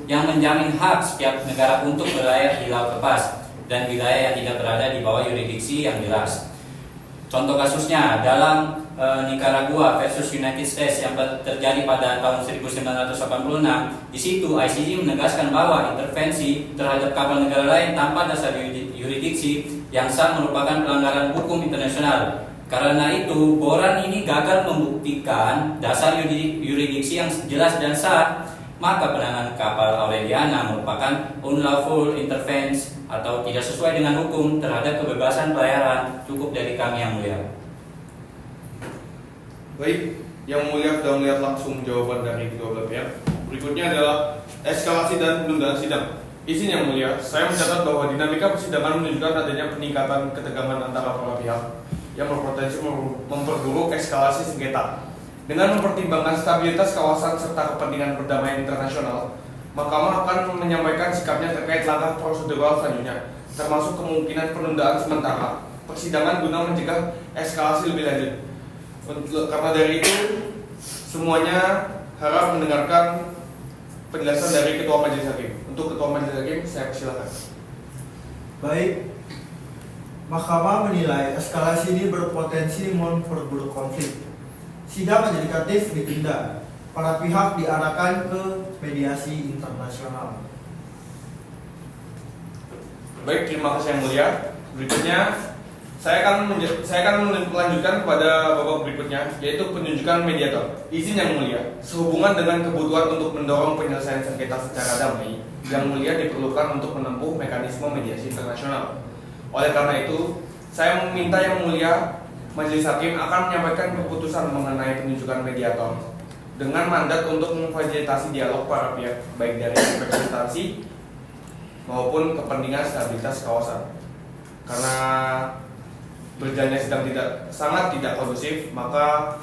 yang menjamin hak setiap negara untuk berlayar di laut lepas dan wilayah yang tidak berada di bawah yurisdiksi yang jelas. Contoh kasusnya dalam Nicaragua versus United States yang terjadi pada tahun 1986. Di situ ICJ menegaskan bahwa intervensi terhadap kapal negara lain tanpa dasar yurisdiksi yang sah merupakan pelanggaran hukum internasional. Karena itu, Boran ini gagal membuktikan dasar yurisdiksi yang jelas dan sah, maka penahanan kapal Aureliana merupakan unlawful interference atau tidak sesuai dengan hukum terhadap kebebasan pelayaran. Cukup dari kami, Yang Mulia. Baik, Yang Mulia sudah melihat langsung jawaban dari kedua belah pihak. Berikutnya adalah eskalasi dan penundaan sidang. Izin Yang Mulia, saya mencatat bahwa dinamika persidangan menunjukkan adanya peningkatan ketegangan antara para pihak yang berpotensi memperburuk eskalasi sengketa. Dengan mempertimbangkan stabilitas kawasan serta kepentingan perdamaian internasional, Mahkamah akan menyampaikan sikapnya terkait langkah prosedural selanjutnya, termasuk kemungkinan penundaan sementara persidangan guna mencegah eskalasi lebih lanjut. Karena dari itu, semuanya harap mendengarkan penjelasan dari Ketua Majelis Hakim. Untuk Ketua Majelis Hakim, saya persilakan. Baik, Mahkamah menilai eskalasi ini berpotensi memperburuk konflik. Sidang adjudikatif ditunda. Para pihak diarahkan ke mediasi internasional. Baik, terima kasih Yang Mulia. Berikutnya, saya akan melanjutkan kepada babak berikutnya, yaitu penunjukan mediator. Izin Yang Mulia, sehubungan dengan kebutuhan untuk mendorong penyelesaian sengketa secara damai, Yang Mulia diperlukan untuk menempuh mekanisme mediasi internasional. Oleh karena itu, saya meminta Yang Mulia Majelis Hakim akan menyampaikan keputusan mengenai penunjukan mediator dengan mandat untuk memfasilitasi dialog para pihak, baik dari representasi maupun kepentingan stabilitas kawasan. Karena berjalannya sidang sangat tidak kondusif, maka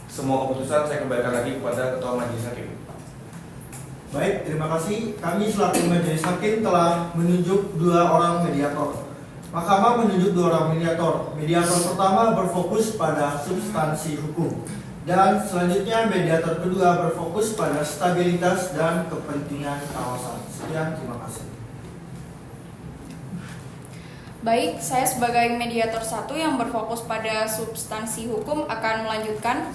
semua keputusan saya kembalikan lagi kepada Ketua Majelis Hakim. Baik, terima kasih. Kami selaku Majelis Hakim telah menunjuk 2 orang mediator. Mahkamah menunjuk 2 orang mediator. Mediator pertama berfokus pada substansi hukum, dan selanjutnya mediator kedua berfokus pada stabilitas dan kepentingan kawasan. Sekian, terima kasih. Baik, saya sebagai mediator 1 yang berfokus pada substansi hukum akan melanjutkan.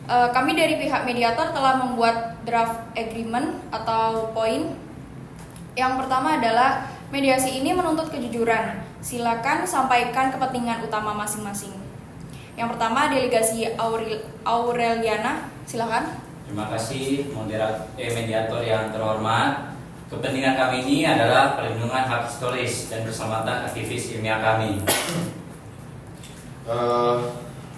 Kami dari pihak mediator telah membuat draft agreement atau poin. Yang pertama adalah mediasi ini menuntut kejujuran. Silakan sampaikan kepentingan utama masing-masing. Yang pertama, delegasi Aureliana, silakan. Terima kasih mediator yang terhormat. Kepentingan kami ini adalah perlindungan hak historis dan keselamatan aktivis ilmiah kami.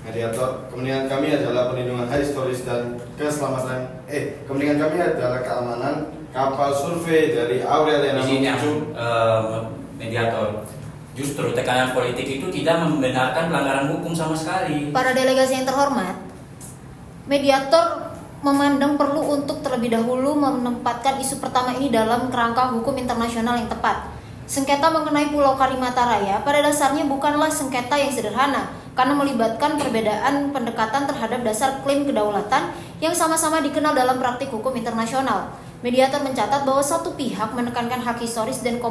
Mediator, kepentingan kami adalah perlindungan hak historis dan keselamatan. Kepentingan kami adalah keamanan kapal survei dari Aureliana. Di sini mediator, justru tekanan politik itu tidak membenarkan pelanggaran hukum sama sekali. Para delegasi yang terhormat, mediator memandang perlu untuk terlebih dahulu menempatkan isu pertama ini dalam kerangka hukum internasional yang tepat. Sengketa mengenai Pulau Karimata Raya pada dasarnya bukanlah sengketa yang sederhana, karena melibatkan perbedaan pendekatan terhadap dasar klaim kedaulatan yang sama-sama dikenal dalam praktik hukum internasional. Mediator mencatat bahwa satu pihak menekankan hak historis dan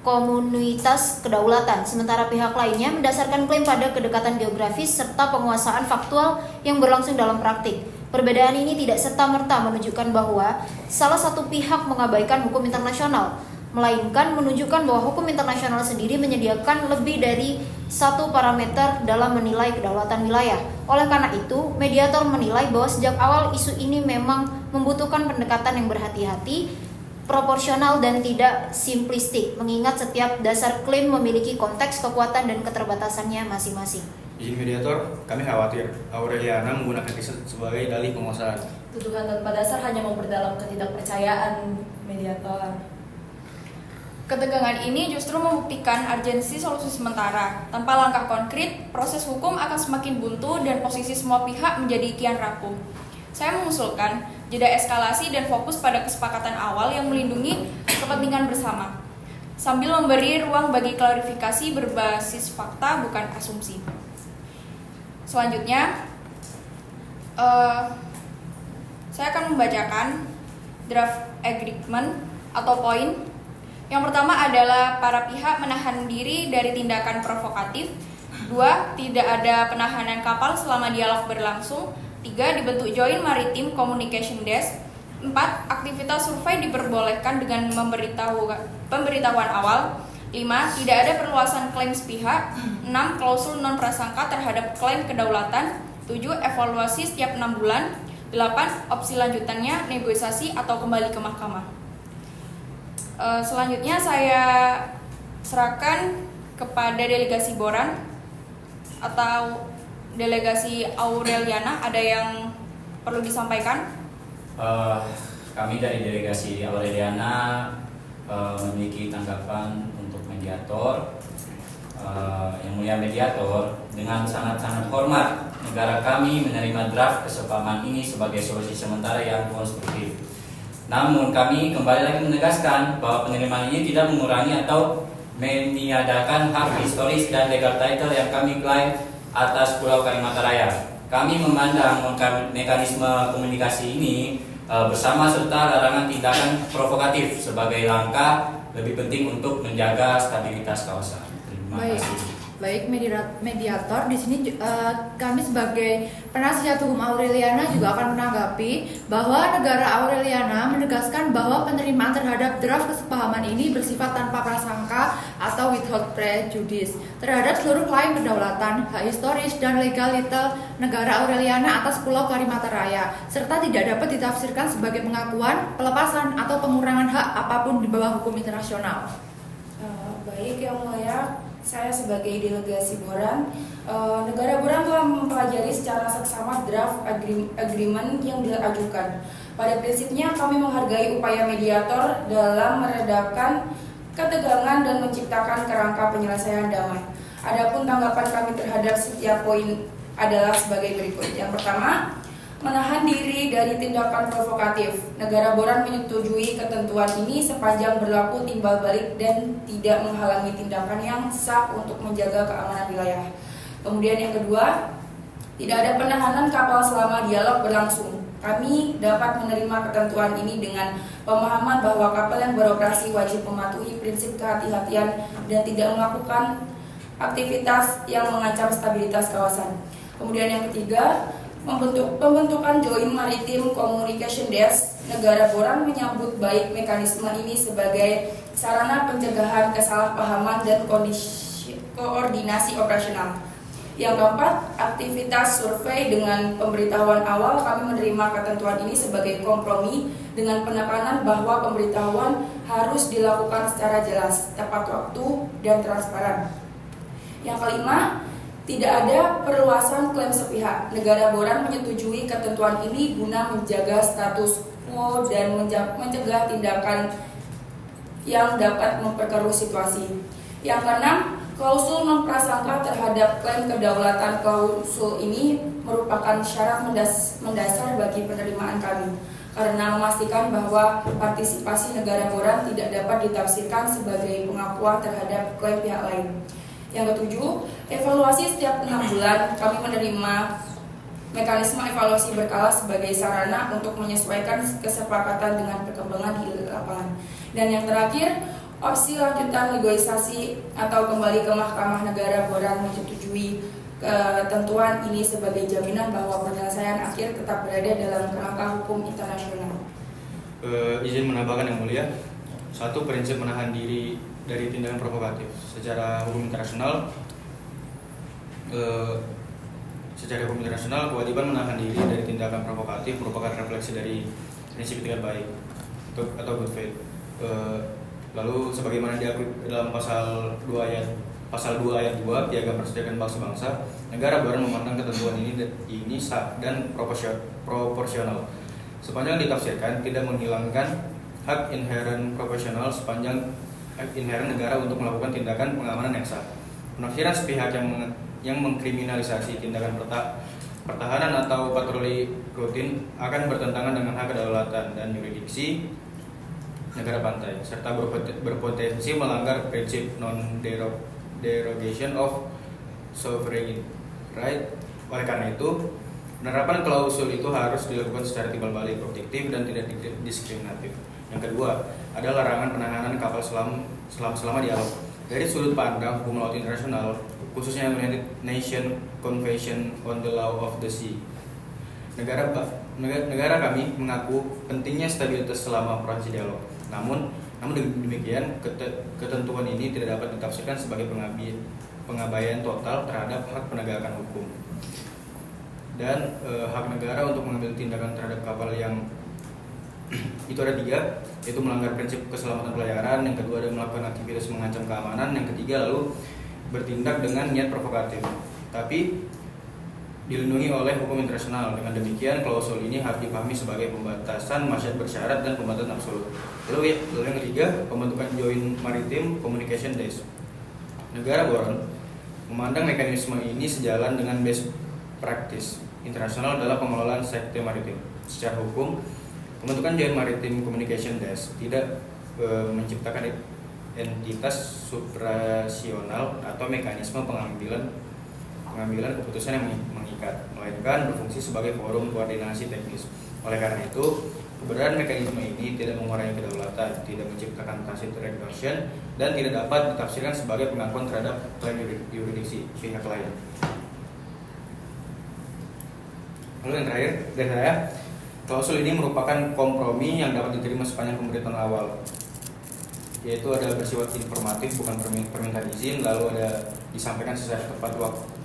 komunitas kedaulatan, sementara pihak lainnya mendasarkan klaim pada kedekatan geografis serta penguasaan faktual yang berlangsung dalam praktik. Perbedaan ini tidak serta-merta menunjukkan bahwa salah satu pihak mengabaikan hukum internasional, melainkan menunjukkan bahwa hukum internasional sendiri menyediakan lebih dari satu parameter dalam menilai kedaulatan wilayah. Oleh karena itu, mediator menilai bahwa sejak awal isu ini memang membutuhkan pendekatan yang berhati-hati, proporsional dan tidak simplistik, mengingat setiap dasar klaim memiliki konteks, kekuatan, dan keterbatasannya masing-masing. Izin mediator, kami khawatir Aureliana menggunakan riset sebagai dalih penguasaan. Tuduhan tanpa dasar hanya memperdalam ketidakpercayaan mediator. Ketegangan ini justru membuktikan urgensi solusi sementara. Tanpa langkah konkret, proses hukum akan semakin buntu dan posisi semua pihak menjadi kian rapuh. Saya mengusulkan jeda eskalasi dan fokus pada kesepakatan awal yang melindungi kepentingan bersama, sambil memberi ruang bagi klarifikasi berbasis fakta bukan asumsi. Selanjutnya, saya akan membacakan draft agreement atau poin. Yang pertama adalah para pihak menahan diri dari tindakan provokatif. 2. Tidak ada penahanan kapal selama dialog berlangsung. 3. Dibentuk Joint Maritime Communication Desk. 4. Aktivitas survei diperbolehkan dengan pemberitahuan awal. 5. Tidak ada perluasan klaim sepihak. 6. Klausul non-prasangka terhadap klaim kedaulatan. 7. Evaluasi setiap 6 bulan. 8. Opsi lanjutannya negosiasi atau kembali ke mahkamah. Selanjutnya saya serahkan kepada delegasi Boran atau delegasi Aureliana. Ada yang perlu disampaikan? Kami dari delegasi Aureliana memiliki tanggapan untuk mediator. Yang mulia mediator, dengan sangat-sangat hormat, negara kami menerima draft kesepahaman ini sebagai solusi sementara yang konstruktif. Namun kami kembali lagi menegaskan bahwa penerimaan ini tidak mengurangi atau meniadakan hak historis dan legal title yang kami klaim atas Pulau Karimata Raya. Kami memandang mekanisme komunikasi ini bersama serta larangan tindakan provokatif sebagai langkah lebih penting untuk menjaga stabilitas kawasan. Terima kasih. Baik mediator, di sini kami sebagai penasihat hukum Aureliana juga akan menanggapi bahwa negara Aureliana menegaskan bahwa penerimaan terhadap draft kesepahaman ini bersifat tanpa prasangka atau without prejudice terhadap seluruh klaim kedaulatan, hak historis dan legalitas negara Aureliana atas Pulau Karimata Raya, serta tidak dapat ditafsirkan sebagai pengakuan, pelepasan atau pengurangan hak apapun di bawah hukum internasional. Baik, yang mulia, saya sebagai delegasi Boran, negara Boran telah mempelajari secara seksama draft agreement yang diajukan. Pada prinsipnya kami menghargai upaya mediator dalam meredakan ketegangan dan menciptakan kerangka penyelesaian damai. Adapun tanggapan kami terhadap setiap poin adalah sebagai berikut. Yang pertama, menahan diri dari tindakan provokatif. Negara Boran menyetujui ketentuan ini sepanjang berlaku timbal balik dan tidak menghalangi tindakan yang sah untuk menjaga keamanan wilayah. Kemudian yang kedua, tidak ada penahanan kapal selama dialog berlangsung. Kami dapat menerima ketentuan ini dengan pemahaman bahwa kapal yang beroperasi wajib mematuhi prinsip kehati-hatian dan tidak melakukan aktivitas yang mengancam stabilitas kawasan. Kemudian yang ketiga, pembentukan Joint Maritime Communication Desk. Negara Boran menyambut baik mekanisme ini sebagai sarana pencegahan kesalahpahaman dan koordinasi operasional. Yang keempat, aktivitas survei dengan pemberitahuan awal. Kami menerima ketentuan ini sebagai kompromi dengan penekanan bahwa pemberitahuan harus dilakukan secara jelas, tepat waktu, dan transparan. Yang kelima, tidak ada perluasan klaim sepihak. Negara boran menyetujui ketentuan ini guna menjaga status quo dan mencegah tindakan yang dapat memperkeruh situasi. Yang keenam, klausul non prasangka terhadap klaim kedaulatan. Klausul ini merupakan syarat mendasar bagi penerimaan kami karena memastikan bahwa partisipasi negara boran tidak dapat ditafsirkan sebagai pengakuan terhadap klaim pihak lain. Yang ketujuh, evaluasi setiap 6 bulan. Kami menerima mekanisme evaluasi berkala sebagai sarana untuk menyesuaikan kesepakatan dengan perkembangan di lapangan. Dan yang terakhir, opsi lanjutan negosiasi atau kembali ke Mahkamah Negara boran menyetujui ketentuan ini sebagai jaminan bahwa penyelesaian akhir tetap berada dalam kerangka hukum internasional. Izin menambahkan yang mulia, satu, prinsip menahan diri dari tindakan provokatif secara hukum internasional. Kewajiban menahan diri dari tindakan provokatif merupakan refleksi dari prinsip etikat baik atau good faith. Lalu sebagaimana diakui dalam pasal 2 ayat 2 Piagam Persatuan Bangsa-Bangsa, negara boran memandang ketentuan ini sah dan proporsional. Sepanjang ditafsirkan tidak menghilangkan hak inheren proporsional sepanjang hak inheren negara untuk melakukan tindakan pengamanan yang sah. Penafsiran sepihak yang mengkriminalisasi tindakan pertahanan atau patroli rutin akan bertentangan dengan hak kedaulatan dan yurisdiksi negara pantai, serta berpotensi melanggar prinsip non-derogation of sovereign right. Oleh karena itu, penerapan klausul itu harus dilakukan secara timbal balik, objektif, dan tidak diskriminatif. Yang kedua, ada larangan penahanan kapal selam selama dialog. Dari sudut pandang hukum laut internasional, khususnya United Nations Convention on the Law of the Sea, negara kami mengaku pentingnya stabilitas selama proses dialog. Namun demikian, ketentuan ini tidak dapat ditafsirkan sebagai pengabaian total terhadap hak penegakan hukum dan hak negara untuk mengambil tindakan terhadap kapal yang itu ada 3, yaitu melanggar prinsip keselamatan pelayaran. Yang kedua, ada melakukan aktivitas mengancam keamanan. Yang ketiga, lalu bertindak dengan niat provokatif, tapi dilindungi oleh hukum internasional. Dengan demikian, klausul ini harus dipahami sebagai pembatasan masyarakat bersyarat dan pembatasan absolut. Lalu yang ketiga, pembentukan Joint Maritime Communication Desk. Negara boran memandang mekanisme ini sejalan dengan best practice internasional dalam pengelolaan sektor maritim. Secara hukum, pembentukan Joint Maritime Communication Desk tidak menciptakan entitas supranasional atau mekanisme pengambilan keputusan yang mengikat, melainkan berfungsi sebagai forum koordinasi teknis. Oleh karena itu, keberadaan mekanisme ini tidak mengurangi kedaulatan, tidak menciptakan tacit recognition, dan tidak dapat ditafsirkan sebagai pengakuan terhadap klaim yurisdiksi pihak lain. Lalu yang terakhir dari saya, klausul ini merupakan kompromi yang dapat diterima sepanjang pemberitahuan awal, yaitu ada bersifat informatif bukan permintaan izin, lalu ada disampaikan secara tepat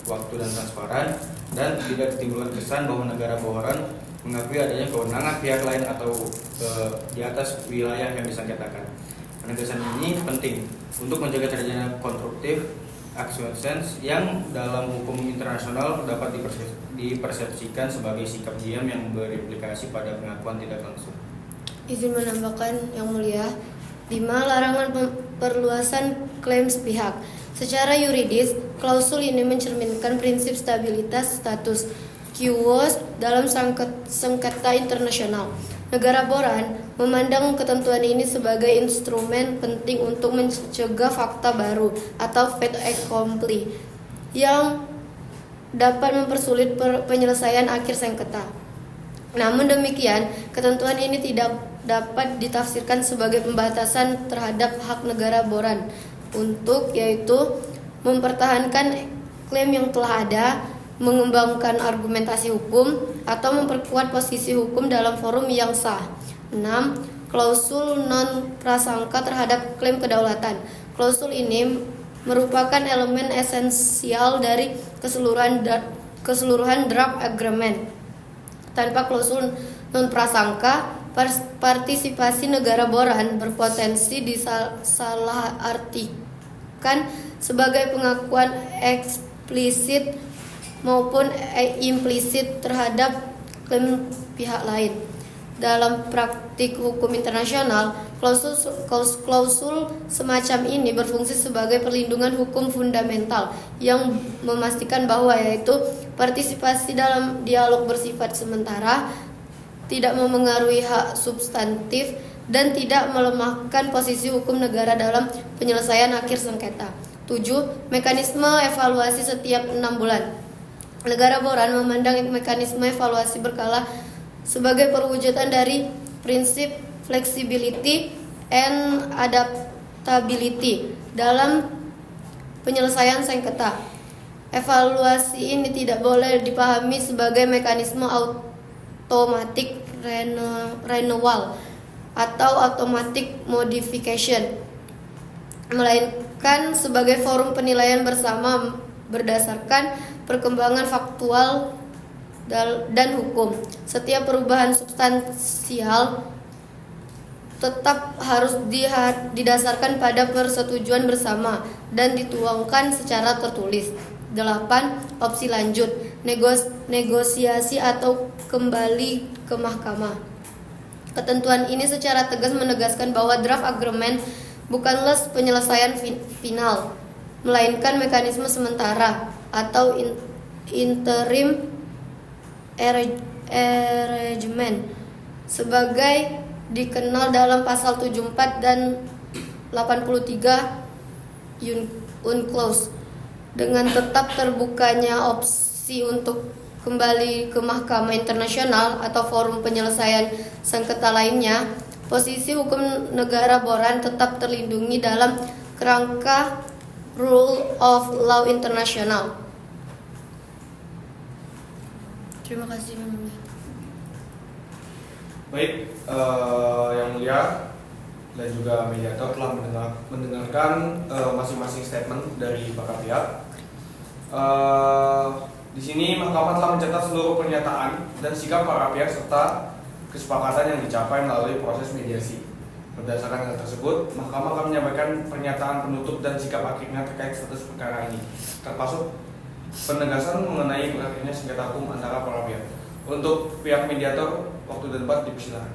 waktu dan transparan, dan tidak ditimbulkan kesan bahwa negara boran mengakui adanya kewenangan pihak lain atau di atas wilayah yang disengketakan. Penegasan ini penting untuk menjaga terjadinya konstruktif acquiescence yang dalam hukum internasional dapat dipersepsikan sebagai sikap diam yang berimplikasi pada pengakuan tidak langsung. Izin menambahkan yang mulia, 5. Larangan perluasan klaim sepihak. Secara yuridis, klausul ini mencerminkan prinsip stabilitas status quo dalam sengketa internasional. Negara boran memandang ketentuan ini sebagai instrumen penting untuk mencegah fakta baru atau fait accompli yang dapat mempersulit penyelesaian akhir sengketa. Namun demikian, ketentuan ini tidak dapat ditafsirkan sebagai pembatasan terhadap hak negara boran untuk, yaitu mempertahankan klaim yang telah ada, mengembangkan argumentasi hukum, atau memperkuat posisi hukum dalam forum yang sah. 6. Klausul non prasangka terhadap klaim kedaulatan. Klausul ini merupakan elemen esensial dari keseluruhan draft agreement. Tanpa klausul non-prasangka, partisipasi negara boran berpotensi disalahartikan sebagai pengakuan eksplisit maupun implisit terhadap klaim pihak lain. Dalam praktik hukum internasional, klausul semacam ini berfungsi sebagai perlindungan hukum fundamental yang memastikan bahwa yaitu partisipasi dalam dialog bersifat sementara, tidak memengaruhi hak substantif, dan tidak melemahkan posisi hukum negara dalam penyelesaian akhir sengketa. 7. Mekanisme evaluasi setiap 6 bulan. Negara boran memandang mekanisme evaluasi berkala sebagai perwujudan dari prinsip flexibility and adaptability dalam penyelesaian sengketa. Evaluasi ini tidak boleh dipahami sebagai mekanisme automatic renewal atau automatic modification, melainkan sebagai forum penilaian bersama berdasarkan perkembangan faktual dan hukum. Setiap perubahan substansial tetap harus didasarkan pada persetujuan bersama dan dituangkan secara tertulis. 8. Opsi lanjut, negosiasi atau kembali ke mahkamah. Ketentuan ini secara tegas menegaskan bahwa draft agreement bukanlah penyelesaian final, melainkan mekanisme sementara atau interim arrangement sebagai dikenal dalam pasal 74 dan 83 UNCLOS. Dengan tetap terbukanya opsi untuk kembali ke Mahkamah Internasional atau forum penyelesaian sengketa lainnya, posisi hukum negara boran tetap terlindungi dalam kerangka rule of law internasional. Terima kasih. Baik, Yang Mulia dan juga mediator telah mendengarkan masing-masing statement dari para pihak. Di sini Mahkamah telah mencatat seluruh pernyataan dan sikap para pihak serta kesepakatan yang dicapai melalui proses mediasi. Berdasarkan hal tersebut, Mahkamah akan menyampaikan pernyataan penutup dan sikap akhirnya terkait status perkara ini, termasuk penegasan mengenai berakhirnya sengketa hukum antara para pihak. Untuk pihak mediator, waktu dan tempat dipersilakan.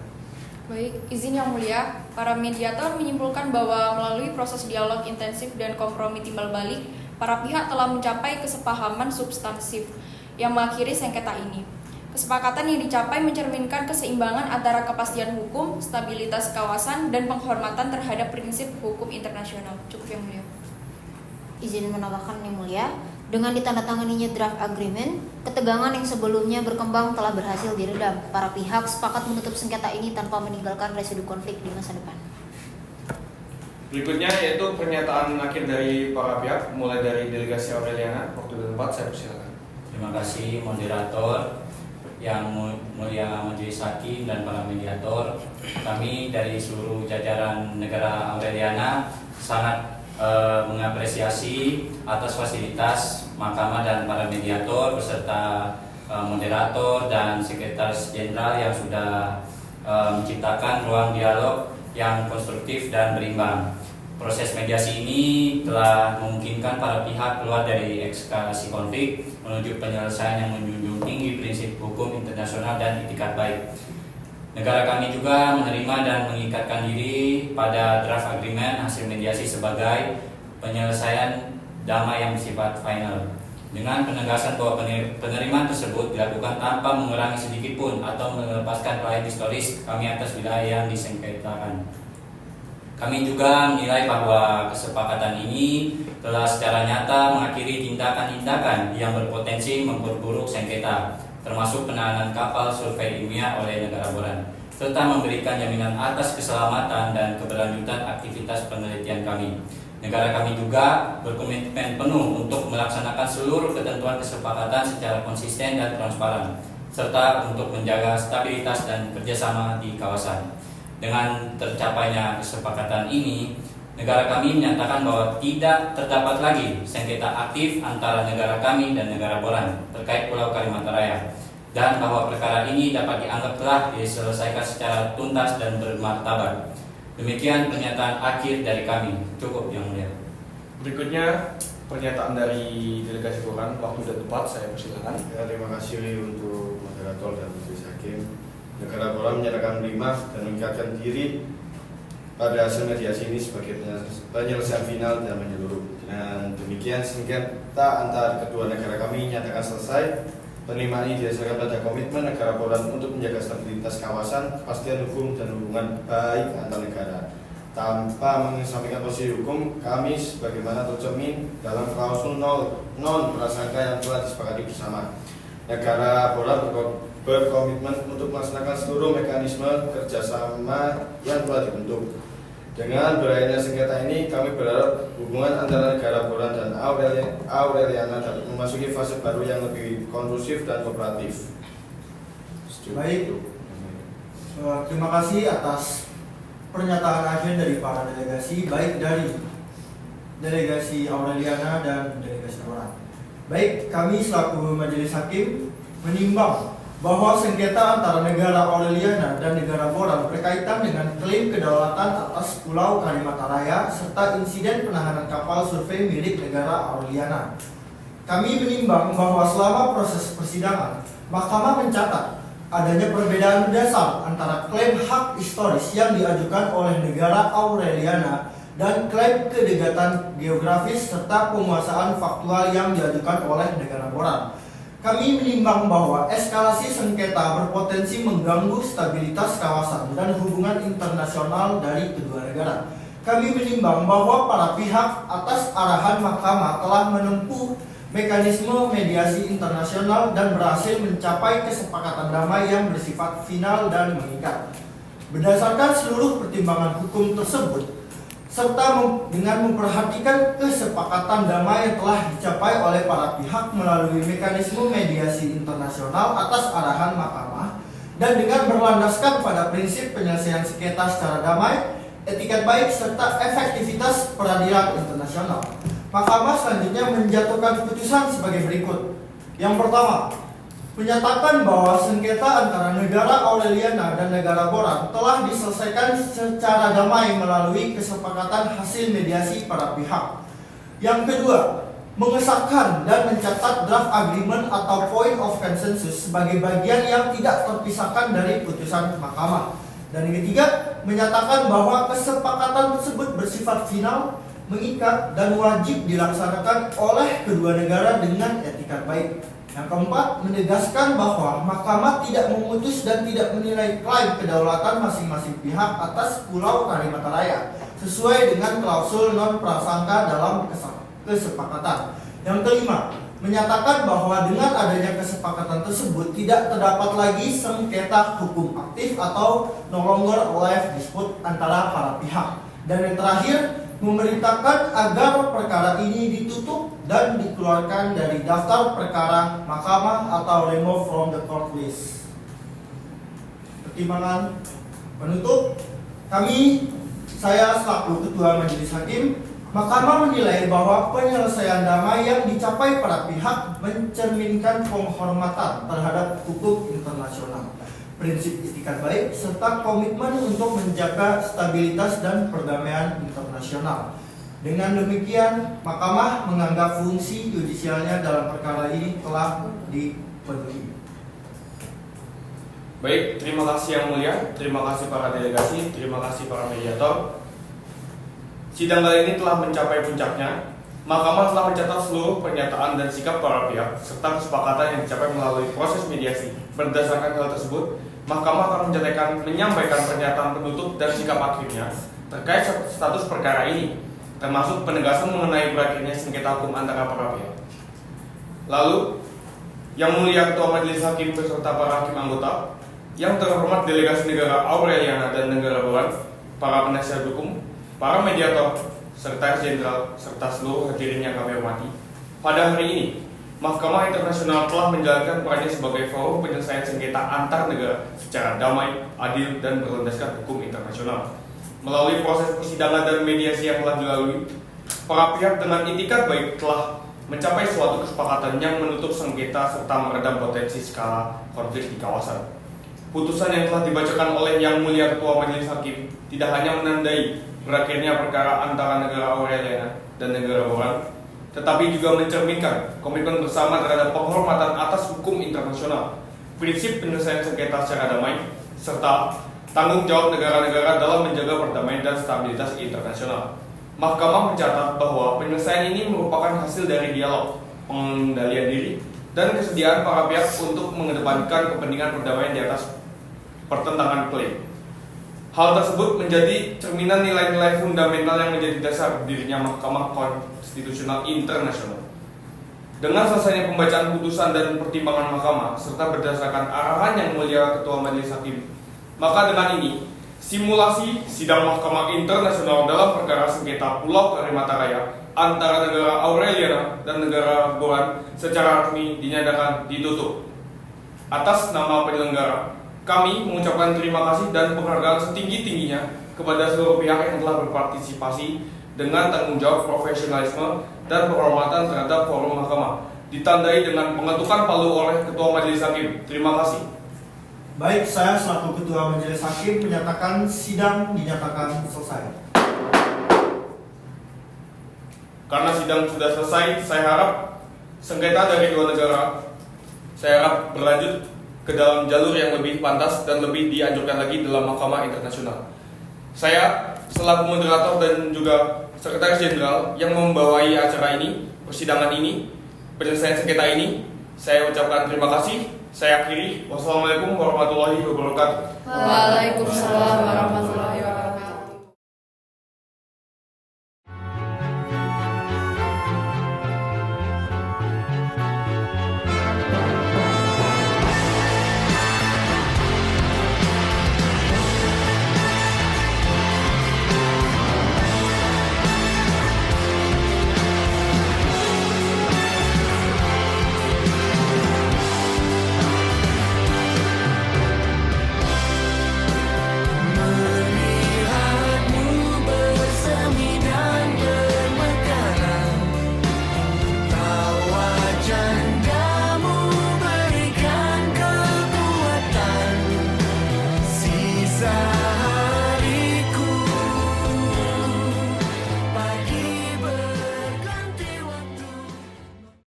Baik, izin Yang Mulia, para mediator menyimpulkan bahwa melalui proses dialog intensif dan kompromi timbal balik, para pihak telah mencapai kesepahaman substansif yang mengakhiri sengketa ini. Kesepakatan yang dicapai mencerminkan keseimbangan antara kepastian hukum, stabilitas kawasan, dan penghormatan terhadap prinsip hukum internasional. Cukup Yang Mulia. Izin menambahkan Yang Mulia, dengan ditandatanganinya draft agreement, ketegangan yang sebelumnya berkembang telah berhasil diredam. Para pihak sepakat menutup sengketa ini tanpa meninggalkan residu konflik di masa depan. Berikutnya yaitu pernyataan akhir dari para pihak, mulai dari delegasi Aureliana. Waktu dan tempat saya persilakan. Terima kasih moderator, Yang Mulia Majelis Hakim dan para mediator. Kami dari seluruh jajaran negara Aureliana sangat mengapresiasi atas fasilitas Mahkamah dan para mediator beserta moderator dan sekretaris jenderal yang sudah menciptakan ruang dialog yang konstruktif dan berimbang. Proses mediasi ini telah memungkinkan para pihak keluar dari eskalasi konflik menuju penyelesaian yang menjunjung tinggi prinsip hukum internasional dan itikat baik. Negara kami juga menerima dan mengikatkan diri pada draft agreement hasil mediasi sebagai penyelesaian damai yang bersifat final. Dengan penegasan bahwa penerimaan tersebut dilakukan tanpa mengurangi sedikit pun atau melepaskan pelayan historis kami atas wilayah yang disengketakan. Kami juga menilai bahwa kesepakatan ini telah secara nyata mengakhiri tindakan-tindakan yang berpotensi memperburuk sengketa, termasuk penahanan kapal survei ilmiah oleh negara boran, serta memberikan jaminan atas keselamatan dan keberlanjutan aktivitas penelitian kami. Negara kami juga berkomitmen penuh untuk melaksanakan seluruh ketentuan kesepakatan secara konsisten dan transparan, serta untuk menjaga stabilitas dan kerjasama di kawasan. Dengan tercapainya kesepakatan ini, negara kami menyatakan bahwa tidak terdapat lagi sengketa aktif antara negara kami dan negara Boran terkait Pulau Kalimantan Raya, dan bahwa perkara ini dapat dianggap telah diselesaikan secara tuntas dan bermartabat. Demikian pernyataan akhir dari kami. Cukup, Yang Mulia. Berikutnya pernyataan dari delegasi Boran, waktu dan tempat saya persilakan. Ya, terima kasih untuk moderator dan majelis hakim. Negara Boran menyatakan menerima dan meningkatkan diri pada hasil mediasi ini sebagai penyelesaian final dan menyeluruh. Dengan demikian sengketa antar kedua negara kami nyatakan selesai. Penerimaan ini didasarkan pada komitmen negara Boran untuk menjaga stabilitas kawasan, kepastian hukum dan hubungan baik antar negara. Tanpa mengesampingkan posisi hukum, kami sebagaimana tercermin dalam klausul non prasangka yang telah disepakati bersama. Negara Boran berkomitmen untuk melaksanakan seluruh mekanisme kerjasama yang telah dibentuk. Dengan berakhirnya sengketa ini, kami berharap hubungan antara negara Boran dan Aureliana dapat memasuki fase baru yang lebih kondusif dan kooperatif. Baik, terima kasih atas pernyataan akhir dari para delegasi, baik dari delegasi Aureliana dan delegasi Boran. Baik, kami selaku majelis hakim menimbang bahwa sengketa antara negara Aureliana dan negara Boran berkaitan dengan klaim kedaulatan atas Pulau Kalimantan Raya serta insiden penahanan kapal survei milik negara Aureliana. Kami menimbang bahwa selama proses persidangan, Mahkamah mencatat adanya perbedaan dasar antara klaim hak historis yang diajukan oleh negara Aureliana dan klaim kedekatan geografis serta penguasaan faktual yang diajukan oleh negara Boran. Kami menimbang bahwa eskalasi sengketa berpotensi mengganggu stabilitas kawasan dan hubungan internasional dari kedua negara. Kami menimbang bahwa para pihak atas arahan Mahkamah telah menempuh mekanisme mediasi internasional dan berhasil mencapai kesepakatan damai yang bersifat final dan mengikat. Berdasarkan seluruh pertimbangan hukum tersebut, serta dengan memperhatikan kesepakatan damai yang telah dicapai oleh para pihak melalui mekanisme mediasi internasional atas arahan Mahkamah, dan dengan berlandaskan pada prinsip penyelesaian sengketa secara damai, etikat baik serta efektivitas peradilan internasional, Mahkamah selanjutnya menjatuhkan putusan sebagai berikut. Yang pertama, menyatakan bahwa sengketa antara negara Aureliana dan negara Boran telah diselesaikan secara damai melalui kesepakatan hasil mediasi para pihak. Yang kedua, mengesahkan dan mencatat draft agreement atau point of consensus sebagai bagian yang tidak terpisahkan dari putusan Mahkamah. Dan yang ketiga, menyatakan bahwa kesepakatan tersebut bersifat final, mengikat, dan wajib dilaksanakan oleh kedua negara dengan etikat baik. Yang keempat, menegaskan bahwa Mahkamah tidak memutus dan tidak menilai klaim kedaulatan masing-masing pihak atas Pulau Kalimantan Raya sesuai dengan klausul non prasangka dalam kesepakatan. Yang kelima, menyatakan bahwa dengan adanya kesepakatan tersebut tidak terdapat lagi sengketa hukum aktif atau no longer live dispute antara para pihak. Dan yang terakhir, memerintahkan agar perkara ini ditutup dan dikeluarkan dari daftar perkara Mahkamah atau remove from the court list. Pertimbangan penutup, saya selaku Ketua Majelis Hakim, Mahkamah menilai bahwa penyelesaian damai yang dicapai para pihak mencerminkan penghormatan terhadap hukum internasional, prinsip etikat baik, serta komitmen untuk menjaga stabilitas dan perdamaian internasional. Dengan demikian, Mahkamah menganggap fungsi yudisialnya dalam perkara ini telah dipenuhi. Baik, terima kasih Yang Mulia, terima kasih para delegasi, terima kasih para mediator. Sidang kali ini telah mencapai puncaknya. Mahkamah telah mencatat seluruh pernyataan dan sikap para pihak serta kesepakatan yang dicapai melalui proses mediasi. Berdasarkan hal tersebut, Mahkamah akan menyampaikan pernyataan penutup dan sikap akhirnya terkait status perkara ini, termasuk penegasan mengenai berakhirnya sengketa hukum antara para pihak. Lalu, Yang Mulia Ketua Majelis Hakim beserta para hakim anggota, yang terhormat delegasi negara Aureliana dan negara Boran, para penasihat hukum, para mediator, Sekretaris Jenderal, serta seluruh hadirin yang kami hormati. Pada hari ini, Mahkamah Internasional telah menjalankan perannya sebagai forum penyelesaian sengketa antar negara secara damai, adil, dan berlandaskan hukum internasional. Melalui proses persidangan dan mediasi yang telah dilalui, para pihak dengan itikat baik telah mencapai suatu kesepakatan yang menutup sengketa serta meredam potensi skala konflik di kawasan. Putusan yang telah dibacakan oleh Yang Mulia Ketua Majelis Hakim tidak hanya menandai berakhirnya perkara antara negara Aureliana dan negara Boran, tetapi juga mencerminkan komitmen bersama terhadap penghormatan atas hukum internasional, prinsip penyelesaian sengketa secara damai, serta tanggung jawab negara-negara dalam menjaga perdamaian dan stabilitas internasional. Mahkamah mencatat bahwa penyelesaian ini merupakan hasil dari dialog, pengendalian diri, dan kesediaan para pihak untuk mengedepankan kepentingan perdamaian di atas pertentangan klaim. Hal tersebut menjadi cerminan nilai-nilai fundamental yang menjadi dasar berdirinya Mahkamah Konstitusional Internasional. Dengan selesainya pembacaan putusan dan pertimbangan mahkamah, serta berdasarkan arahan Yang Mulia Ketua Majelis Hakim, maka dengan ini, simulasi sidang Mahkamah Internasional dalam perkara sengketa Pulau Kalimantan Raya antara negara Aureliana dan negara Boran secara resmi dinyatakan ditutup. Atas nama penyelenggara, kami mengucapkan terima kasih dan penghargaan setinggi-tingginya kepada seluruh pihak yang telah berpartisipasi dengan tanggung jawab profesionalisme dan penghormatan terhadap forum mahkamah, ditandai dengan pengetukan palu oleh Ketua Majelis Hakim. Terima kasih. Baik, saya selaku Ketua Majelis Hakim menyatakan sidang dinyatakan selesai. Karena sidang sudah selesai, saya harap sengketa dari dua negara, saya harap berlanjut ke dalam jalur yang lebih pantas dan lebih dianjurkan lagi dalam Mahkamah Internasional. Saya selaku moderator dan juga Sekretaris Jenderal yang membawai acara ini, persidangan ini, penyelesaian sengketa ini, saya ucapkan terima kasih. Saya akhiri. Wassalamualaikum warahmatullahi wabarakatuh. Waalaikumsalam warahmatullahi wabarakatuh.